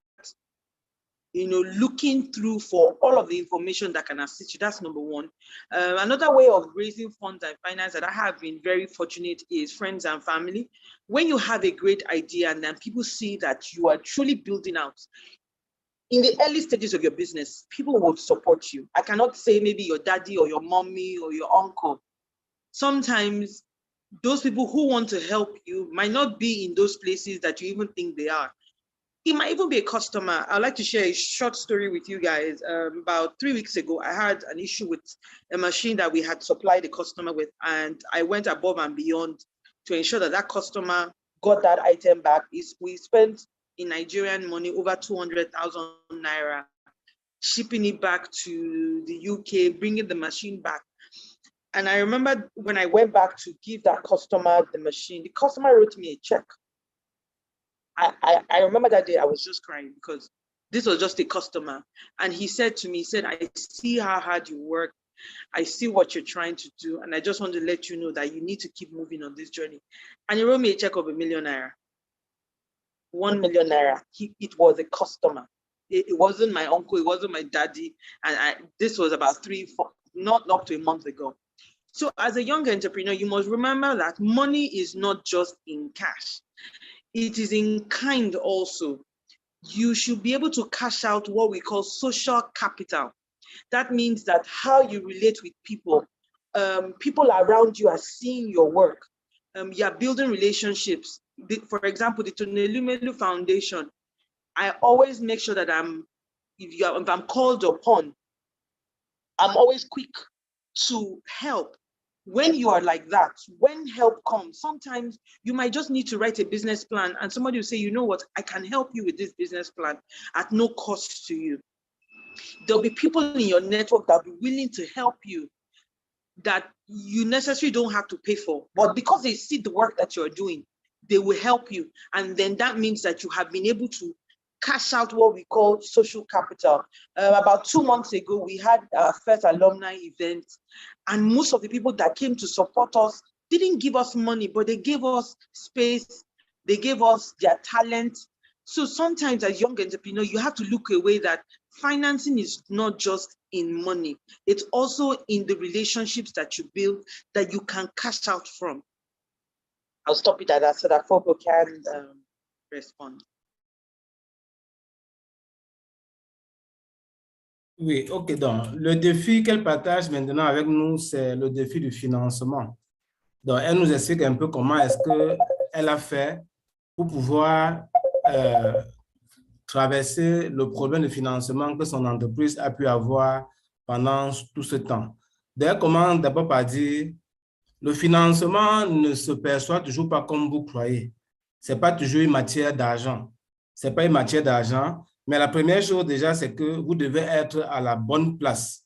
looking through for all of the information that can assist you. That's number one. Another way of raising funds and finance that I have been very fortunate is friends and family. When you have a great idea and then people see that you are truly building out, in the early stages of your business, people will support you. I cannot say maybe your daddy or your mommy or your uncle. Sometimes those people who want to help you might not be in those places that you even think they are. It might even be a customer. I'd like to share a short story with you guys. About 3 weeks ago, I had an issue with a machine that we had supplied the customer with, and I went above and beyond to ensure that that customer got that item back. We spent in Nigerian money over 200,000 naira, shipping it back to the UK, bringing the machine back. And I remember when I went back to give that customer the machine, the customer wrote me a check. I remember that day I was just crying because this was just a customer. And he said to me, I see how hard you work. I see what you're trying to do. And I just want to let you know that you need to keep moving on this journey. And he wrote me a check of 1 million naira. 1 million naira. It was a customer. It wasn't my uncle. It wasn't my daddy. And this was about 3-4, not up to a month ago. So as a young entrepreneur, you must remember that money is not just in cash. It is in kind also. You should be able to cash out what we call social capital. That means that how you relate with people, people around you are seeing your work. You are building relationships. For example, the Entrepreneurial Foundation, I always make sure that if I'm called upon, I'm always quick to help. When you are like that, when help comes, sometimes you might just need to write a business plan and somebody will say, you know what, I can help you with this business plan at no cost to you. There'll be people in your network that will be willing to help you that you necessarily don't have to pay for, but because they see the work that you're doing, they will help you. And then that means that you have been able to cash out what we call social capital. About 2 months ago, we had our first alumni event, and most of the people that came to support us didn't give us money, but they gave us space, they gave us their talent. So sometimes as young entrepreneurs, you have to look away that financing is not just in money, it's also in the relationships that you build that you can cash out from. I'll stop it at that so that Fogo can respond. Oui, ok. Donc, le défi qu'elle partage maintenant avec nous, c'est le défi du financement. Donc, elle nous explique un peu comment est-ce qu'elle a fait pour pouvoir traverser le problème de financement que son entreprise a pu avoir pendant tout ce temps. Donc, elle commence d'abord par dire, le financement ne se perçoit toujours pas comme vous croyez. Ce n'est pas toujours une matière d'argent. Ce n'est pas une matière d'argent. Mais la première chose déjà, c'est que vous devez être à la bonne place.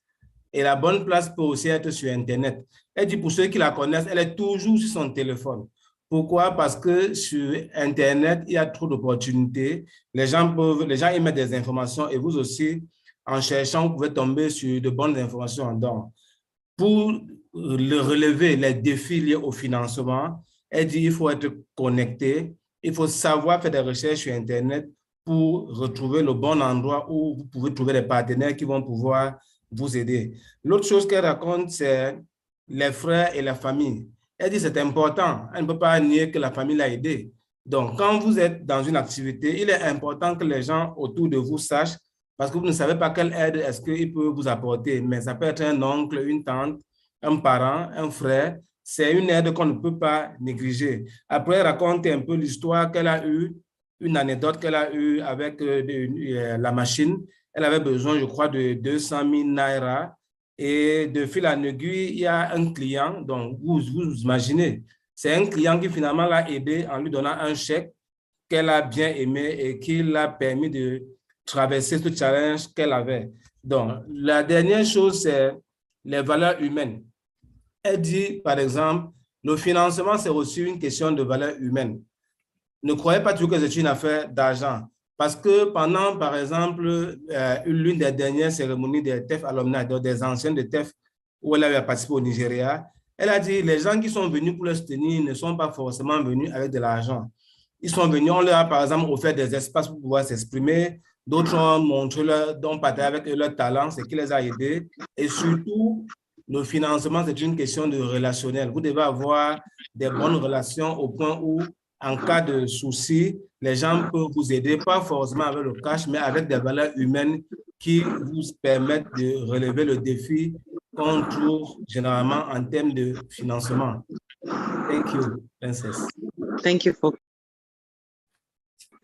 Et la bonne place peut aussi être sur Internet. Elle dit, pour ceux qui la connaissent, elle est toujours sur son téléphone. Pourquoi? Parce que sur Internet, il y a trop d'opportunités. Les gens y mettent des informations et vous aussi, en cherchant, vous pouvez tomber sur de bonnes informations. Donc, pour relever les défis liés au financement, elle dit, il faut être connecté, il faut savoir faire des recherches sur Internet pour retrouver le bon endroit où vous pouvez trouver des partenaires qui vont pouvoir vous aider. L'autre chose qu'elle raconte, c'est les frères et la famille. Elle dit c'est important. Elle ne peut pas nier que la famille l'a aidé. Donc, quand vous êtes dans une activité, il est important que les gens autour de vous sachent parce que vous ne savez pas quelle aide est-ce qu'il peut vous apporter. Mais ça peut être un oncle, une tante, un parent, un frère. C'est une aide qu'on ne peut pas négliger. Après, elle raconte un peu l'histoire qu'elle a eue, une anecdote qu'elle a eue avec la machine. Elle avait besoin, je crois, de 200 000 naira Et de fil en aiguille, il y a un client, donc vous imaginez, c'est un client qui finalement l'a aidé en lui donnant un chèque qu'elle a bien aimé et qui l'a permis de traverser ce challenge qu'elle avait. Donc, la dernière chose, c'est les valeurs humaines. Elle dit, par exemple, le financement, c'est aussi une question de valeurs humaines. Ne croyez pas toujours que c'est une affaire d'argent. Parce que pendant, par exemple, l'une des dernières cérémonies des TEF alumni, des anciens de TEF, où elle avait participé au Nigeria, elle a dit les gens qui sont venus pour le soutenir ne sont pas forcément venus avec de l'argent. Ils sont venus, on leur a par exemple offert des espaces pour pouvoir s'exprimer. D'autres ont montré ont partagé avec eux leur talent, ce qui les a aidés. Et surtout, le financement, c'est une question de relationnel. Vous devez avoir des bonnes relations au point où, en cas de souci, les gens peuvent vous aider, pas forcément avec le cash, mais avec des valeurs humaines qui vous permettent de relever le défi qu'on trouve généralement en termes de financement. Thank you, Princess. Thank you for.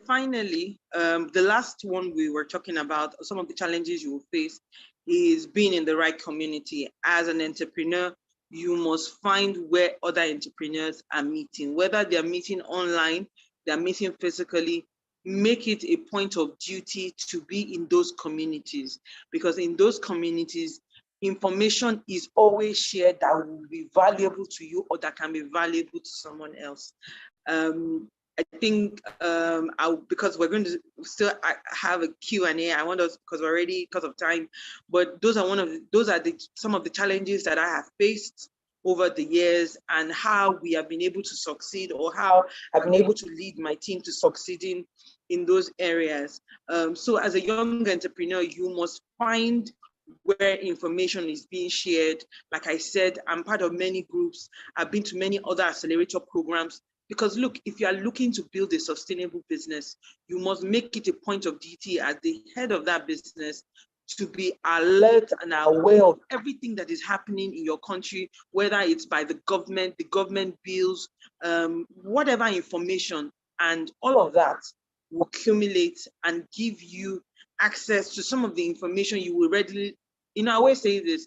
Finally, the last one we were talking about, some of the challenges you will face is being in the right community. As an entrepreneur, you must find where other entrepreneurs are meeting, whether they're meeting online, they're meeting physically. Make it a point of duty to be in those communities, because in those communities, information is always shared that will be valuable to you or that can be valuable to someone else. I think because we're going to still have a Q&A, I want us, because we're already, because of time, but those are some of the challenges that I have faced over the years, and how we have been able to succeed, or how I've been able to lead my team to succeeding in those areas. So as a young entrepreneur, you must find where information is being shared. Like I said, I'm part of many groups. I've been to many other accelerator programs. Because look, if you are looking to build a sustainable business, you must make it a point of duty as the head of that business to be alert and aware of everything that is happening in your country, whether it's by the government bills, whatever information, and all of that will accumulate and give you access to some of the information you will readily, I always say this,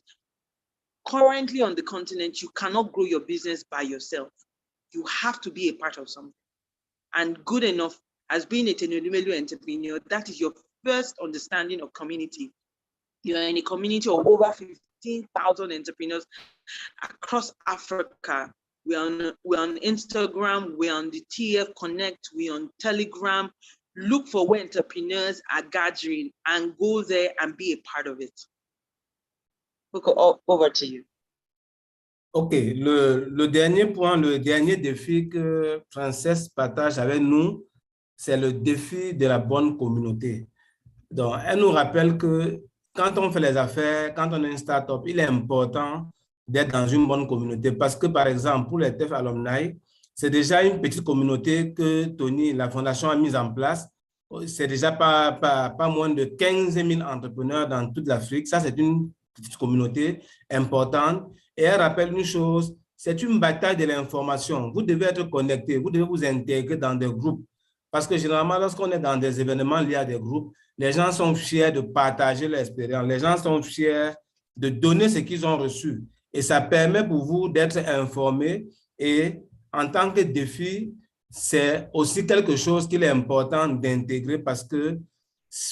currently on the continent, you cannot grow your business by yourself. You have to be a part of something. And good enough, as being a Tenolumelu entrepreneur, that is your first understanding of community. You're in a community of over 15,000 entrepreneurs across Africa. We're on Instagram, we're on the TF Connect, we're on Telegram. Look for where entrepreneurs are gathering and go there and be a part of it. Over to you. OK, le dernier point, le dernier défi que Princesse partage avec nous, c'est le défi de la bonne communauté. Donc, elle nous rappelle que quand on fait les affaires, quand on est une start-up, il est important d'être dans une bonne communauté parce que, par exemple, pour les TEF Alumni, c'est déjà une petite communauté que Tony, la fondation, a mise en place. C'est déjà pas moins de 15 000 entrepreneurs dans toute l'Afrique. Ça, c'est une petite communauté importante. Et elle rappelle une chose, c'est une bataille de l'information. Vous devez être connecté, vous devez vous intégrer dans des groupes. Parce que généralement, lorsqu'on est dans des événements liés à des groupes, les gens sont fiers de partager leur expérience. Les gens sont fiers de donner ce qu'ils ont reçu. Et ça permet pour vous d'être informés. Et en tant que défi, c'est aussi quelque chose qu'il est important d'intégrer parce que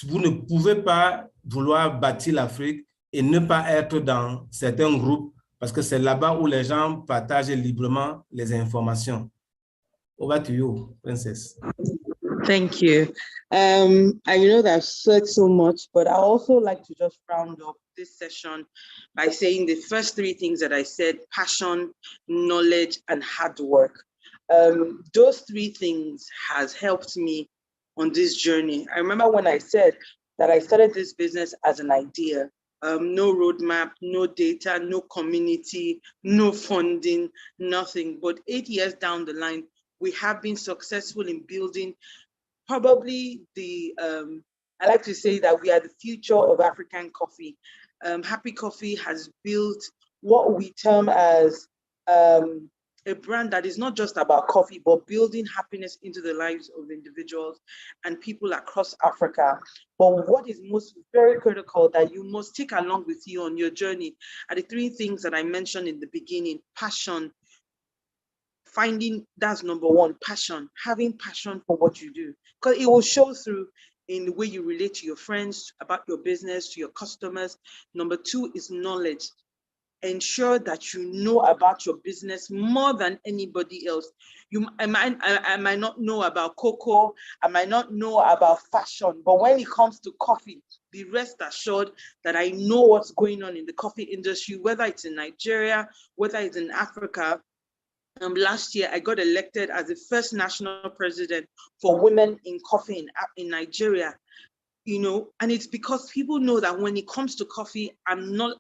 vous ne pouvez pas vouloir bâtir l'Afrique et ne pas être dans certains groupes parce que c'est là-bas où les gens partagent librement les informations. Over to you, Princess. Thank you. I know that I've said so much, but I also like to just round up this session by saying the first three things that I said: passion, knowledge, and hard work. Those three things has helped me on this journey. I remember when I said that I started this business as an idea. No roadmap, no data, no community, no funding, nothing. But 8 years down the line, we have been successful in building probably I like to say that we are the future of African coffee. Happy Coffee has built what we term as a brand that is not just about coffee, but building happiness into the lives of individuals and people across Africa. But what is most very critical that you must take along with you on your journey are the three things that I mentioned in the beginning: passion, finding, that's number one, passion, having passion for what you do, because it will show through in the way you relate to your friends, about your business, to your customers. Number two is knowledge. Ensure that you know about your business more than anybody else. I might not know about cocoa, I might not know about fashion, but when it comes to coffee, be rest assured that I know what's going on in the coffee industry, whether it's in Nigeria, whether it's in Africa. Last year, I got elected as the first national president for women in coffee in Nigeria. And it's because people know that when it comes to coffee, I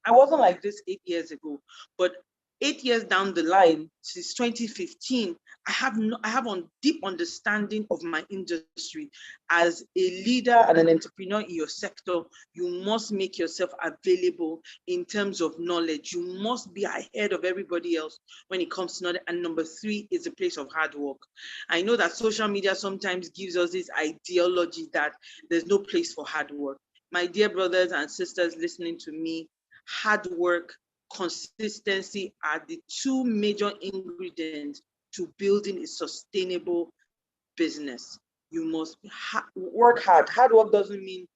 wasn't like this 8 years ago, but 8 years down the line, since 2015, I have a deep understanding of my industry. As a leader and an entrepreneur in your sector, you must make yourself available in terms of knowledge. You must be ahead of everybody else when it comes to knowledge. And number three is a place of hard work. I know that social media sometimes gives us this ideology that there's no place for hard work. My dear brothers and sisters listening to me, hard work, consistency are the two major ingredients to building a sustainable business. You must work hard. Hard work doesn't mean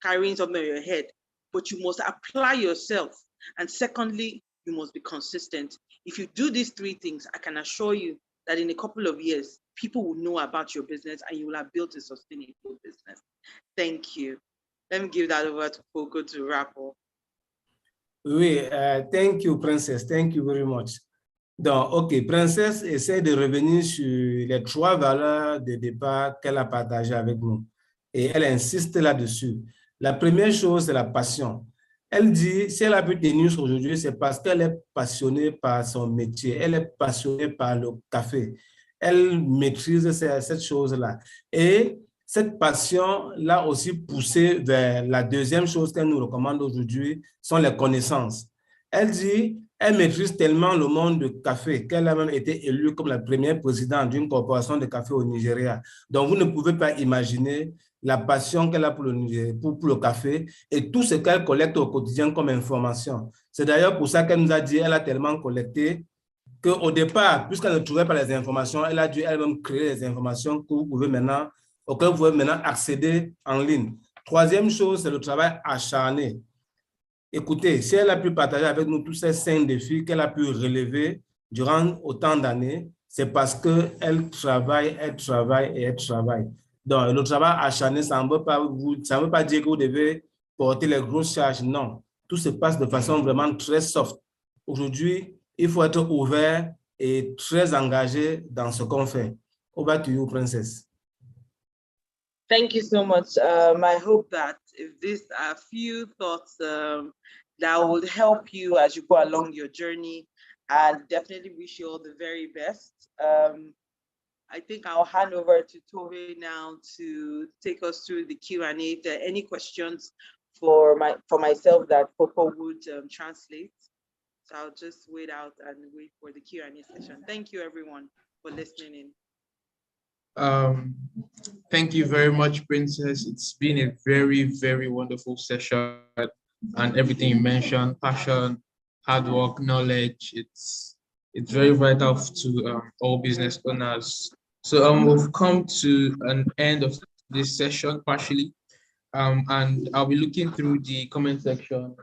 carrying something on your head, but you must apply yourself. And secondly, you must be consistent. If you do these three things, I can assure you that in a couple of years, people will know about your business and you will have built a sustainable business. Thank you. Let me give that over to Coco to wrap up. Oui, thank you, Princess. Thank you very much. Donc, OK, Princess essaie de revenir sur les trois valeurs de départ qu'elle a partagées avec nous. Et elle insiste là-dessus. La première chose, c'est la passion. Elle dit, si elle a pu tenir aujourd'hui, c'est parce qu'elle est passionnée par son métier. Elle est passionnée par le café. Elle maîtrise cette chose-là. Et cette passion l'a aussi poussée vers la deuxième chose qu'elle nous recommande aujourd'hui, sont les connaissances. Elle dit, elle maîtrise tellement le monde du café qu'elle a même été élue comme la première présidente d'une corporation de café au Nigeria. Donc, vous ne pouvez pas imaginer la passion qu'elle a pour le café et tout ce qu'elle collecte au quotidien comme information. C'est d'ailleurs pour ça qu'elle nous a dit qu'elle a tellement collecté qu'au départ, puisqu'elle ne trouvait pas les informations, elle a dû elle-même créer les informations auxquelles vous pouvez maintenant accéder en ligne. Troisième chose, c'est le travail acharné. Écoutez, si elle a pu partager avec nous tous ces 5 défis qu'elle a pu relever durant autant d'années, c'est parce qu'elle travaille, elle travaille et elle travaille. Donc, le travail acharné, ça ne veut pas dire que vous devez porter les grosses charges. Non, tout se passe de façon vraiment très soft. Aujourd'hui, il faut être ouvert et très engagé dans ce qu'on fait. Over to you, Princess. Thank you so much. I hope that if these are a few thoughts that will help you as you go along your journey, and definitely wish you all the very best. I think I'll hand over to Tove now to take us through the Q&A. If there are any questions for myself that Coco would translate. So I'll just wait out and wait for the Q&A session. Thank you everyone for listening in. Thank you very much, Princess. It's been a very, very wonderful session, and everything you mentioned, passion, hard work, knowledge, it's very vital to all business owners. So we've come to an end of this session partially, and I'll be looking through the comment section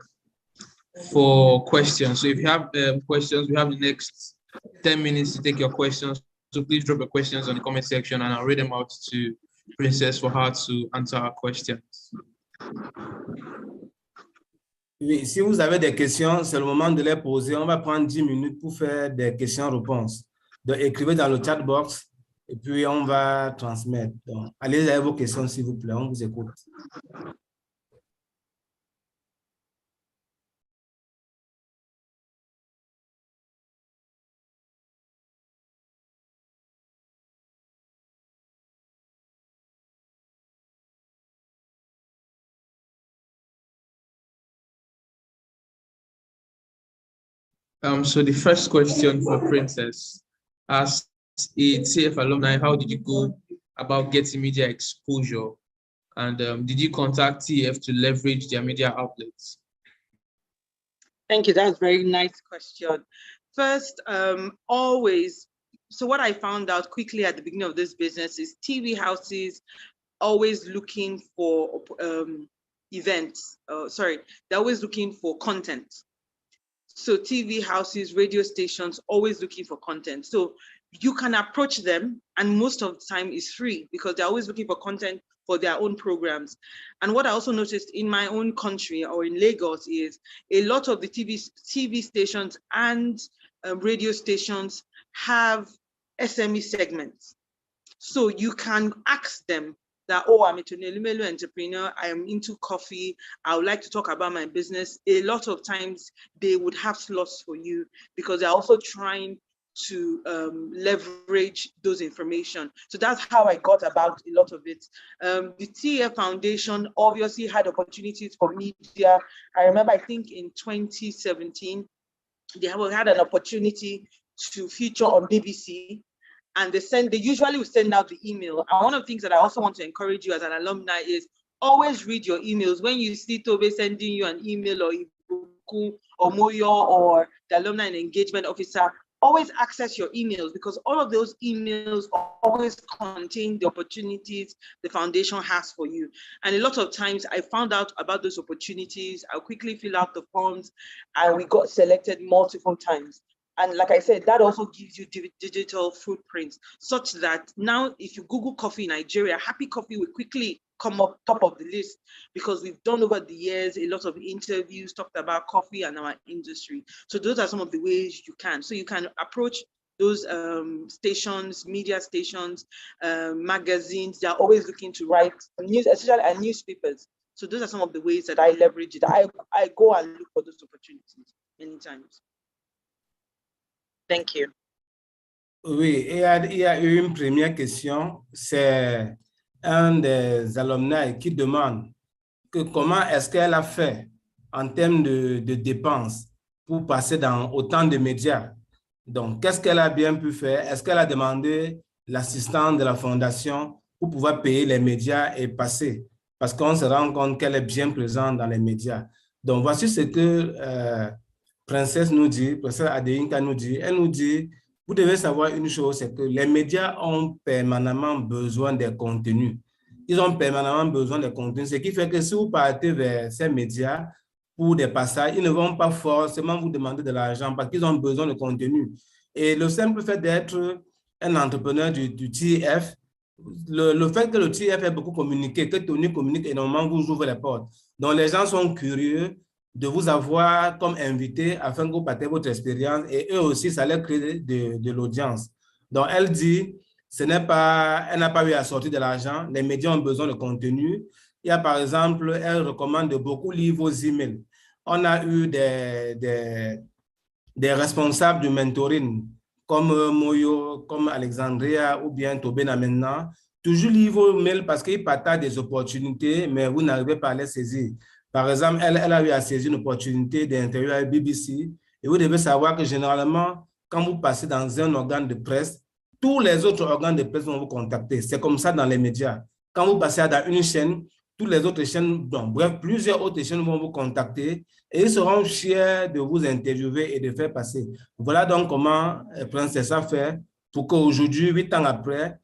for questions. So if you have questions, we have the next 10 minutes to take your questions. So please drop your questions on the comment section and I'll read them out to Princess for her to answer our questions. Oui, si vous avez des questions, c'est le moment de les poser. On va prendre 10 minutes pour faire des questions-réponses. Donc, écrivez dans le chat box et puis on va transmettre. Donc, allez avec vos questions, s'il vous plaît. On vous écoute. So the first question for Princess As a TF alumni, how did you go about getting media exposure? And did you contact TF to leverage their media outlets? Thank you. That's a very nice question. First, always, so what I found out quickly at the beginning of this business is TV houses always looking for events. They're always looking for content. So TV houses, radio stations, always looking for content. So you can approach them, and most of the time is free because they're always looking for content for their own programs. And what I also noticed in my own country or in Lagos is a lot of the TV stations and radio stations have SME segments. So you can ask them that, oh, I'm a Tonelumelu entrepreneur, I am into coffee, I would like to talk about my business. A lot of times they would have slots for you because they're also trying to leverage those information. So that's how I got about a lot of it. The TF Foundation obviously had opportunities for media. I remember, I think in 2017, they had an opportunity to feature on BBC. And they usually will send out the email. And one of the things that I also want to encourage you as an alumni is always read your emails. When you see Tobe sending you an email, or Ibuku or Moyo or the alumni and engagement officer, always access your emails, because all of those emails always contain the opportunities the foundation has for you. And a lot of times I found out about those opportunities, I'll quickly fill out the forms, and we got selected multiple times. And like I said, that also gives you digital footprints, such that now if you Google coffee in Nigeria, Happy Coffee will quickly come up top of the list, because we've done over the years a lot of interviews talked about coffee and our industry. So those are some of the ways you can. So you can approach those stations, media stations, magazines. They're always looking to write news, especially and newspapers. So those are some of the ways that I leverage it. I go and look for those opportunities many times. Thank you. Oui, il y a eu une première question. C'est un des alumni qui demande que comment est-ce qu'elle a fait en termes de dépenses pour passer dans autant de médias. Donc, qu'est-ce qu'elle a bien pu faire? Est-ce qu'elle a demandé l'assistance de la fondation pour pouvoir payer les médias et passer? Parce qu'on se rend compte qu'elle est bien présente dans les médias. Donc, voici ce que Princesse nous dit, Princesse Adéinka nous dit. Elle nous dit, vous devez savoir une chose, c'est que les médias ont permanemment besoin des contenus. Ils ont permanemment besoin de contenu, ce qui fait que si vous partez vers ces médias pour des passages, ils ne vont pas forcément vous demander de l'argent parce qu'ils ont besoin de contenu. Et le simple fait d'être un entrepreneur du TF, le fait que le TF ait beaucoup communiqué, que Tony communique énormément, vous ouvre les portes. Donc, les gens sont curieux de vous avoir comme invité afin que vous partagez votre expérience, et eux aussi, ça leur crée de l'audience. Donc, elle dit, elle n'a pas eu à sortir de l'argent, les médias ont besoin de contenu. Il y a par exemple, elle recommande de beaucoup lire vos emails. On a eu des responsables du mentoring, comme Moyo, comme Alexandria ou bien Tobena maintenant, toujours lire vos mails parce qu'ils partagent des opportunités, mais vous n'arrivez pas à les saisir. Par exemple, elle a eu à saisir une opportunité d'interview à BBC, et vous devez savoir que généralement, quand vous passez dans un organe de presse, tous les autres organes de presse vont vous contacter. C'est comme ça dans les médias. Quand vous passez dans une chaîne, toutes les autres chaînes, bref, plusieurs autres chaînes vont vous contacter et ils seront fiers de vous interviewer et de faire passer. Voilà donc comment Princesse a fait pour qu'aujourd'hui, 8 ans après,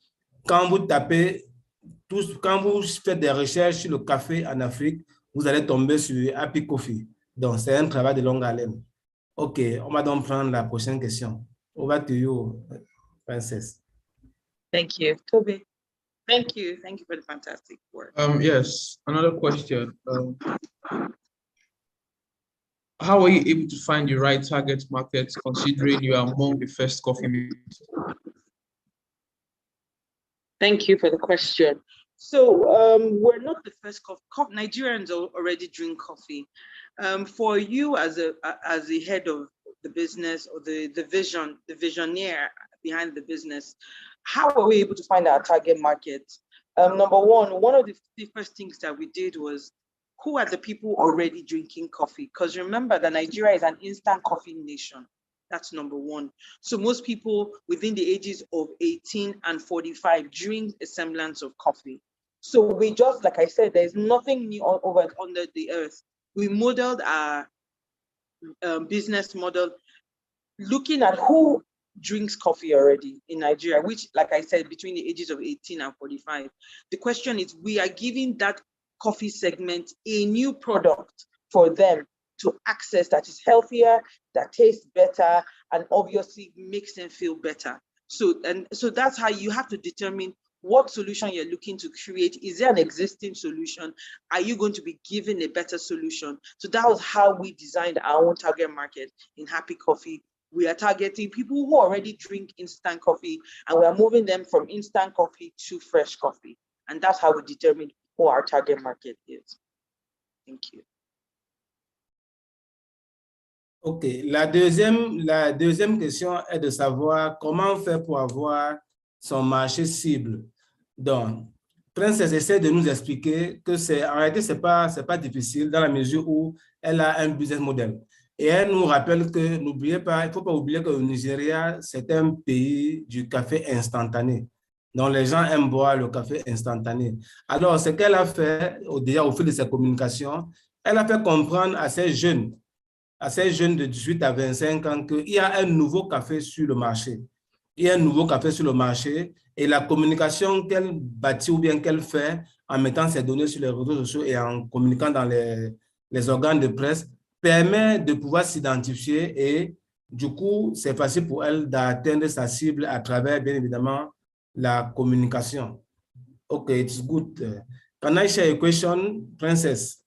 quand vous tapez, quand vous faites des recherches sur le café en Afrique, vous allez tomber sur Happy Coffee. Donc, c'est un travail de longue haleine. OK, on va donc prendre la prochaine question. Over to you, Princess. Thank you, Toby. Thank you for the fantastic work. Yes, another question. How are you able to find the right target market, considering you are among the first coffee makers? Thank you for the question. So we're not the first coffee. Nigerians already drink coffee. For you as the head of the business, or the visionaire behind the business, how are we able to find our target market? Number one of the first things that we did was, who are the people already drinking coffee? Because remember that Nigeria is an instant coffee nation. That's number one. So most people within the ages of 18 and 45 drink a semblance of coffee. So we just, like I said, there's nothing new over under the earth. We modeled our business model looking at who drinks coffee already in Nigeria, which, like I said, between the ages of 18 and 45. The question is, we are giving that coffee segment a new product for them to access that is healthier, that tastes better, and obviously makes them feel better. So that's how you have to determine what solution you're looking to create. Is there an existing solution? Are you going to be given a better solution? So that was how we designed our own target market in Happy Coffee. We are targeting people who already drink instant coffee, and we are moving them from instant coffee to fresh coffee. And that's how we determine who our target market is. Thank you. OK. La deuxième question est de savoir comment faire pour avoir son marché cible. Donc, Princess essaie de nous expliquer que en réalité, c'est pas difficile dans la mesure où elle a un business model. Et elle nous rappelle que, n'oubliez pas, il ne faut pas oublier que le Nigeria, c'est un pays du café instantané. Donc, les gens aiment boire le café instantané. Alors, ce qu'elle a fait, déjà au fil de ses communications, elle a fait comprendre à ces jeunes de 18 à 25 ans qu'il y a un nouveau café sur le marché. Il y a un nouveau café sur le marché et la communication qu'elle bâtit ou bien qu'elle fait en mettant ses données sur les réseaux sociaux et en communiquant dans les organes de presse permet de pouvoir s'identifier et du coup, c'est facile pour elle d'atteindre sa cible à travers, bien évidemment, la communication. OK, it's good. Can I share a question, Princess?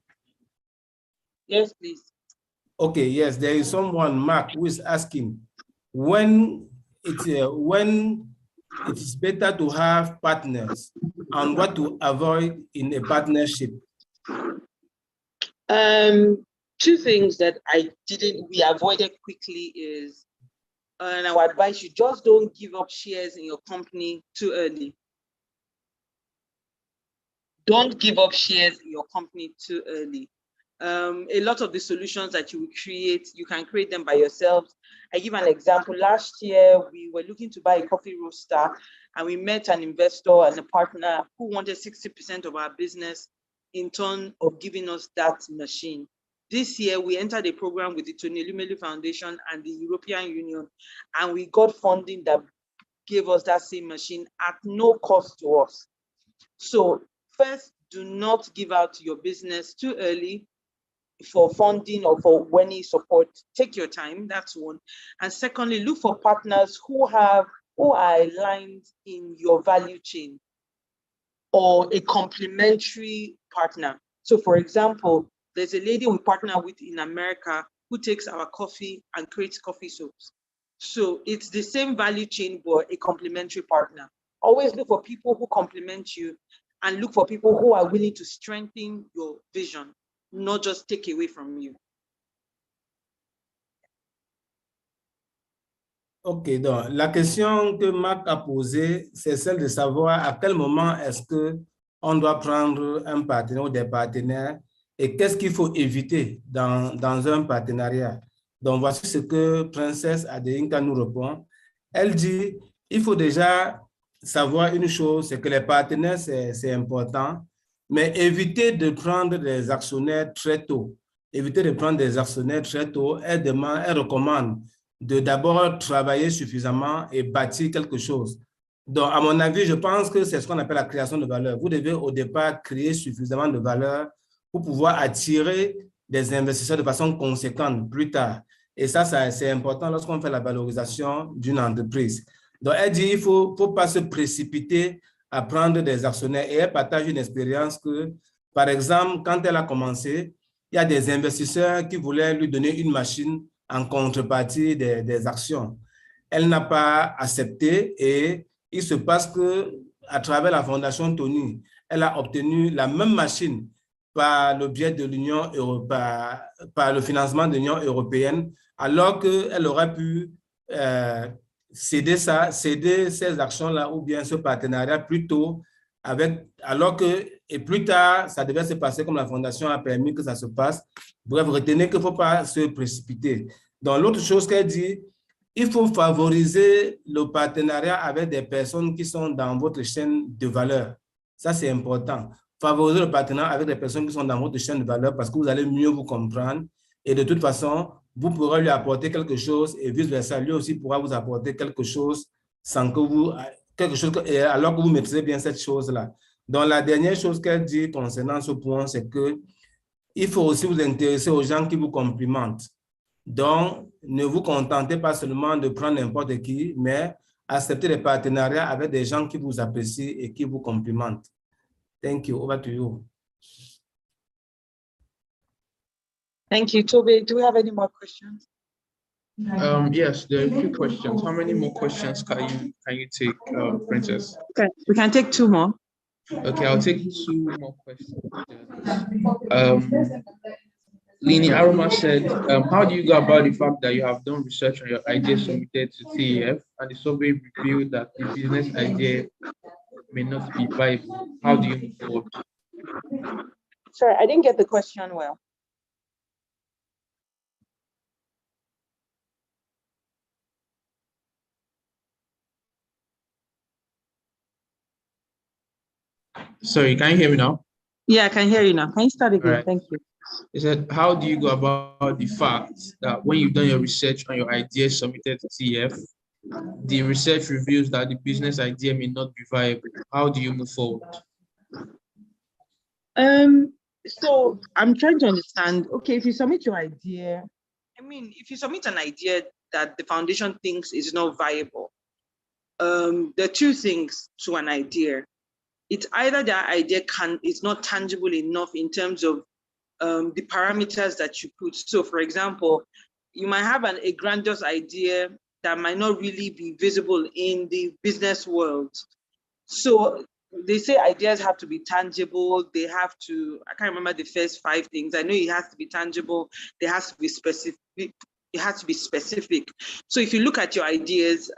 Yes, please. Okay, yes, there is someone, Mark, who is asking when it is better to have partners and what to avoid in a partnership. Two things that we avoided quickly is, and I would advise you, just don't give up shares in your company too early. Don't give up shares in your company too early. A lot of the solutions that you will create, you can create them by yourselves. I give an example. Last year, we were looking to buy a coffee roaster, and we met an investor and a partner who wanted 60% of our business in turn of giving us that machine. This year, we entered a program with the Tony Elumelu Foundation and the European Union, and we got funding that gave us that same machine at no cost to us. So first, do not give out your business too early for funding or for any support. Take your time, that's one. And secondly, look for partners who are aligned in your value chain or a complementary partner. So for example, there's a lady we partner with in America who takes our coffee and creates coffee soaps. So it's the same value chain, but a complementary partner. Always look for people who complement you and look for people who are willing to strengthen your vision, not just take away from you. OK, donc la question que Marc a posée, c'est celle de savoir à quel moment est-ce qu'on doit prendre un partenaire ou des partenaires et qu'est-ce qu'il faut éviter dans un partenariat. Donc, voici ce que Princesse Adeyinka nous répond. Elle dit, il faut déjà savoir une chose, c'est que les partenaires, c'est important, mais éviter de prendre des actionnaires très tôt. Éviter de prendre des actionnaires très tôt. Elle recommande de d'abord travailler suffisamment et bâtir quelque chose. Donc, à mon avis, je pense que c'est ce qu'on appelle la création de valeur. Vous devez au départ créer suffisamment de valeur pour pouvoir attirer des investisseurs de façon conséquente plus tard. Et ça c'est important lorsqu'on fait la valorisation d'une entreprise. Donc, elle dit qu'il ne faut pas se précipiter à prendre des actionnaires. Et elle partage une expérience que, par exemple, quand elle a commencé, il y a des investisseurs qui voulaient lui donner une machine en contrepartie des actions. Elle n'a pas accepté et il se passe qu'à travers la Fondation Tony, elle a obtenu la même machine par le biais de l'Union européenne, par le financement de l'Union européenne, alors qu'elle aurait pu céder ces actions-là ou bien ce partenariat plus tôt, et plus tard, ça devait se passer comme la Fondation a permis que ça se passe. Bref, retenez qu'il ne faut pas se précipiter. Donc, l'autre chose qu'elle dit, il faut favoriser le partenariat avec des personnes qui sont dans votre chaîne de valeur. Ça, c'est important. Favoriser le partenariat avec des personnes qui sont dans votre chaîne de valeur parce que vous allez mieux vous comprendre. Et de toute façon, vous pourrez lui apporter quelque chose et vice-versa. Lui aussi pourra vous apporter quelque chose sans que vous, alors que vous maîtrisez bien cette chose-là. Donc, la dernière chose qu'elle dit concernant ce point, c'est que il faut aussi vous intéresser aux gens qui vous complimentent. Donc, ne vous contentez pas seulement de prendre n'importe qui, mais acceptez des partenariats avec des gens qui vous apprécient et qui vous complimentent. Thank you. Over to you. Thank you, Toby. Do we have any more questions? Yes, there are a few questions. How many more questions can you take, Princess? Okay, we can take 2 more. Okay, I'll take 2 more questions. Lini Aroma said, how do you go about the fact that you have done research on your idea submitted to CEF and the survey revealed that the business idea may not be viable? How do you move forward? Sorry, I didn't get the question well. Sorry, can you hear me now? Yeah, I can hear you now. Can you start again? Right. Thank you. He said, how do you go about the fact that when you've done your research on your idea submitted to CEF, the research reveals that the business idea may not be viable? How do you move forward? So I'm trying to understand, okay, if you submit your idea, I mean, if you submit an idea that the foundation thinks is not viable, there are 2 things to an idea. It's either that idea is not tangible enough in terms of the parameters that you put. So for example, you might have a grandiose idea that might not really be visible in the business world. So they say ideas have to be tangible. They have to, I can't remember the first 5 things. I know it has to be tangible. There has to be specific. It has to be specific. So if you look at your ideas,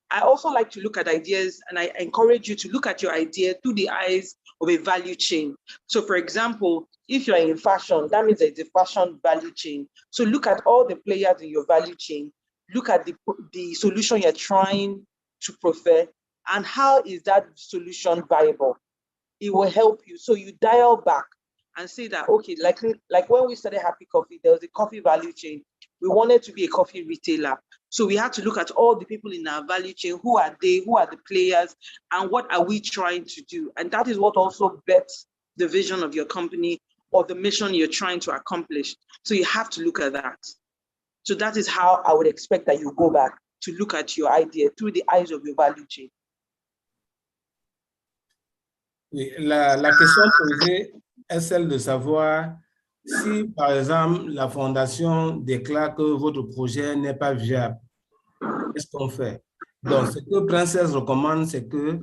I also like to look at ideas, and I encourage you to look at your idea through the eyes of a value chain. So for example, if you're in fashion, that means it's a fashion value chain. So look at all the players in your value chain. Look at the solution you're trying to prefer, and how is that solution viable? It will help you. So you dial back and say that, okay, like when we started Happy Coffee, there was a coffee value chain. We wanted to be a coffee retailer. So we had to look at all the people in our value chain. Who are they? Who are the players? And what are we trying to do? And that is what also bets the vision of your company or the mission you're trying to accomplish. So you have to look at that. So that is how I would expect that you go back to look at your idea through the eyes of your value chain. Oui, la question posée est celle de savoir si, par exemple, la fondation déclare que votre projet n'est pas viable. Qu'est-ce qu'on fait? Donc, ce que Princesse recommande, c'est que,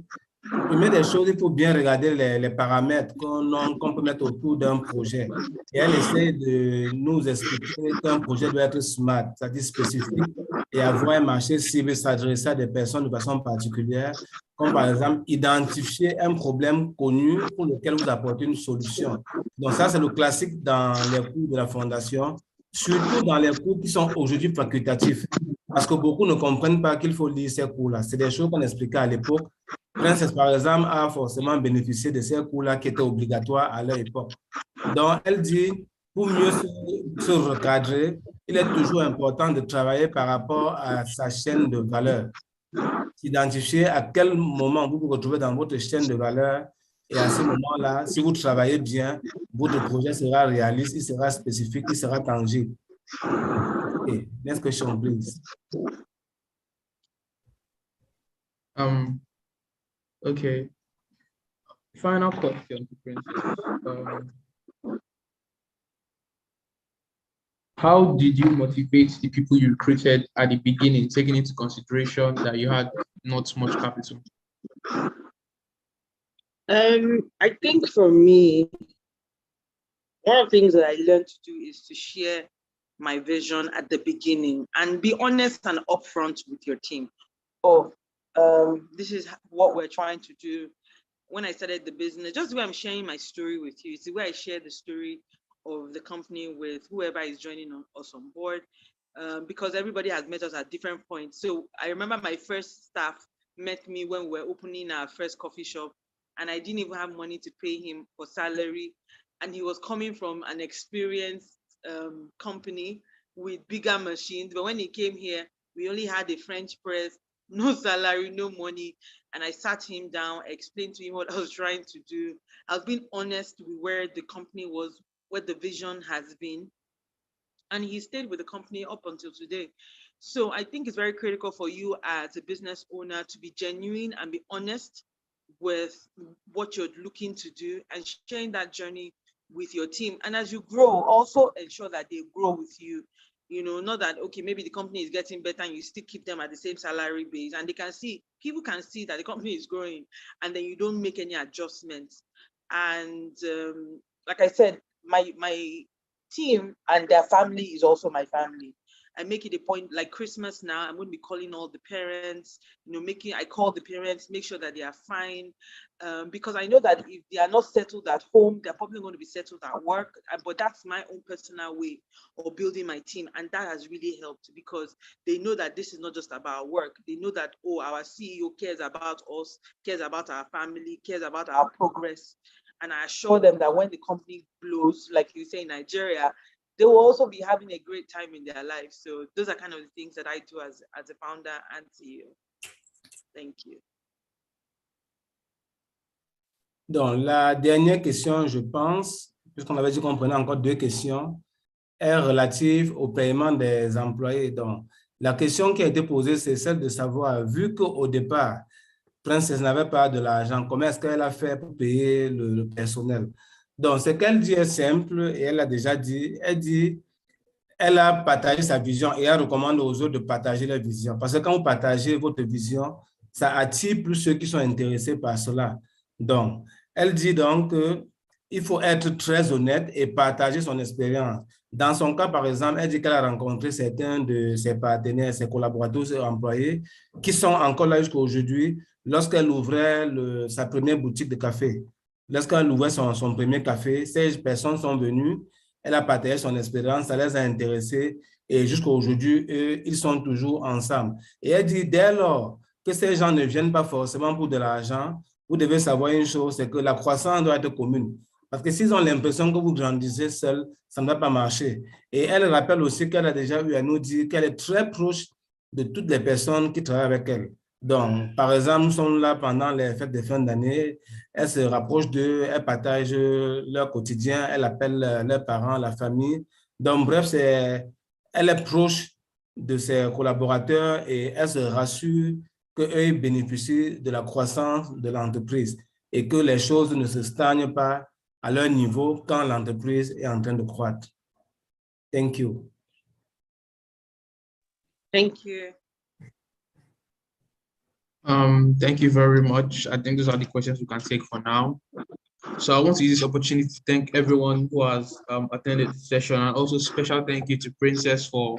première des choses, il faut bien regarder les paramètres qu'on peut mettre autour d'un projet. Et elle essaie de nous expliquer qu'un projet doit être smart, c'est-à-dire spécifique, et avoir un marché cible, s'adresser à des personnes de façon particulière, comme par exemple identifier un problème connu pour lequel vous apportez une solution. Donc ça, c'est le classique dans les cours de la fondation, surtout dans les cours qui sont aujourd'hui facultatifs. Parce que beaucoup ne comprennent pas qu'il faut lire ces cours-là. C'est des choses qu'on expliquait à l'époque. Princess, par exemple, a forcément bénéficié de ces cours-là qui étaient obligatoires à leur époque. Donc, elle dit, pour mieux se recadrer, il est toujours important de travailler par rapport à sa chaîne de valeur. Identifier à quel moment vous vous retrouvez dans votre chaîne de valeur. Et à ce moment-là, si vous travaillez bien, votre projet sera réaliste, il sera spécifique, il sera tangible. Okay, next question, please. Okay. Final question to Princess. How did you motivate the people you recruited at the beginning, taking into consideration that you had not much capital? I think for me, one of the things that I learned to do is to share my vision at the beginning and be honest and upfront with your team. This is what we're trying to do. When I started the business, just the way I'm sharing my story with you, it's the way I share the story of the company with whoever is joining us on board. because everybody has met us at different points. So I remember my first staff met me when we were opening our first coffee shop, and I didn't even have money to pay him for salary. And he was coming from an experienced company with bigger machines. But when he came here, we only had a French press, no salary, no money. And I sat him down, explained to him what I was trying to do. I was being honest with where the company was, what the vision has been. And he stayed with the company up until today. So I think it's very critical for you as a business owner to be genuine and be honest with what you're looking to do and sharing that journey with your team. And as you grow, also ensure that they grow with you. You know, not that, okay, maybe the company is getting better and you still keep them at the same salary base, and they can see, people can see that the company is growing, and then you don't make any adjustments. And like I said, my team and their family is also my family. I make it a point, like Christmas now, I'm going to be calling all the parents, you know, I call the parents, make sure that they are fine. Because I know that if they are not settled at home, they're probably going to be settled at work. But that's my own personal way of building my team. And that has really helped, because they know that this is not just about work. They know that, oh, our CEO cares about us, cares about our family, cares about our progress. And I assure them that when the company blows, like you say in Nigeria, they will also be having a great time in their life. So those are kind of the things that I do as a founder and CEO. Thank you. Donc, la dernière question, je pense, puisqu'on avait dit qu'on prenait encore 2 questions, est relative au paiement des employés. Donc, la question qui a été posée, c'est celle de savoir, vu qu'au départ, Princess n'avait pas de l'argent, comment est-ce qu'elle a fait pour payer le personnel? Donc, ce qu'elle dit est simple, et elle a déjà dit, elle a partagé sa vision et elle recommande aux autres de partager leur vision. Parce que quand vous partagez votre vision, ça attire plus ceux qui sont intéressés par cela. Donc, elle dit donc qu'il faut être très honnête et partager son expérience. Dans son cas, par exemple, elle dit qu'elle a rencontré certains de ses partenaires, ses collaborateurs, ses employés, qui sont encore là jusqu'à aujourd'hui, lorsqu'elle ouvrait sa première boutique de café. Lorsqu'elle ouvrait son premier café, ces personnes sont venues, elle a partagé son expérience, ça les a intéressés et jusqu'à aujourd'hui, ils sont toujours ensemble. Et elle dit, dès lors que ces gens ne viennent pas forcément pour de l'argent, vous devez savoir une chose, c'est que la croissance doit être commune. Parce que s'ils ont l'impression que vous grandissez seul, ça ne va pas marcher. Et elle rappelle aussi qu'elle a déjà eu à nous dire qu'elle est très proche de toutes les personnes qui travaillent avec elle. Donc, par exemple, nous sommes là pendant les fêtes de fin d'année, elle se rapproche d'eux, elle partage leur quotidien, elle appelle leurs parents, la famille. Donc, bref, elle est proche de ses collaborateurs et elle se rassure qu'eux bénéficient de la croissance de l'entreprise et que les choses ne se stagnent pas à leur niveau quand l'entreprise est en train de croître. Thank you. Thank you. Thank you very much. I think those are the questions we can take for now. So I want to use this opportunity to thank everyone who has attended the session, and also special thank you to Princess for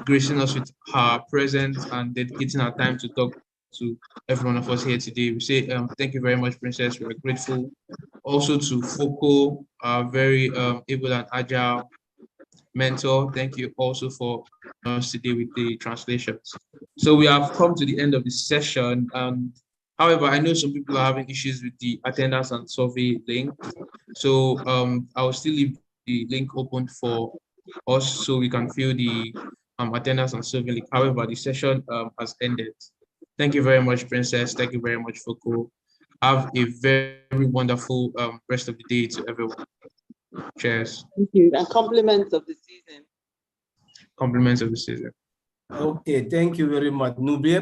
gracing us with her presence and dedicating her time to talk to every one of us here today. We say thank you very much, Princess. We're grateful. Also to Foko, our very able and agile mentor. Thank you also for us today with the translations. So we have come to the end of the session. However, I know some people are having issues with the attendance and survey link. So I will still leave the link open for us so we can fill the attendance and survey link. However, the session has ended. Thank you very much, Princess. Thank you very much, Foko. Have a very wonderful rest of the day to everyone. Cheers. Thank you. And compliments of the season. Compliments of the season. Okay, thank you very much. N'oubliez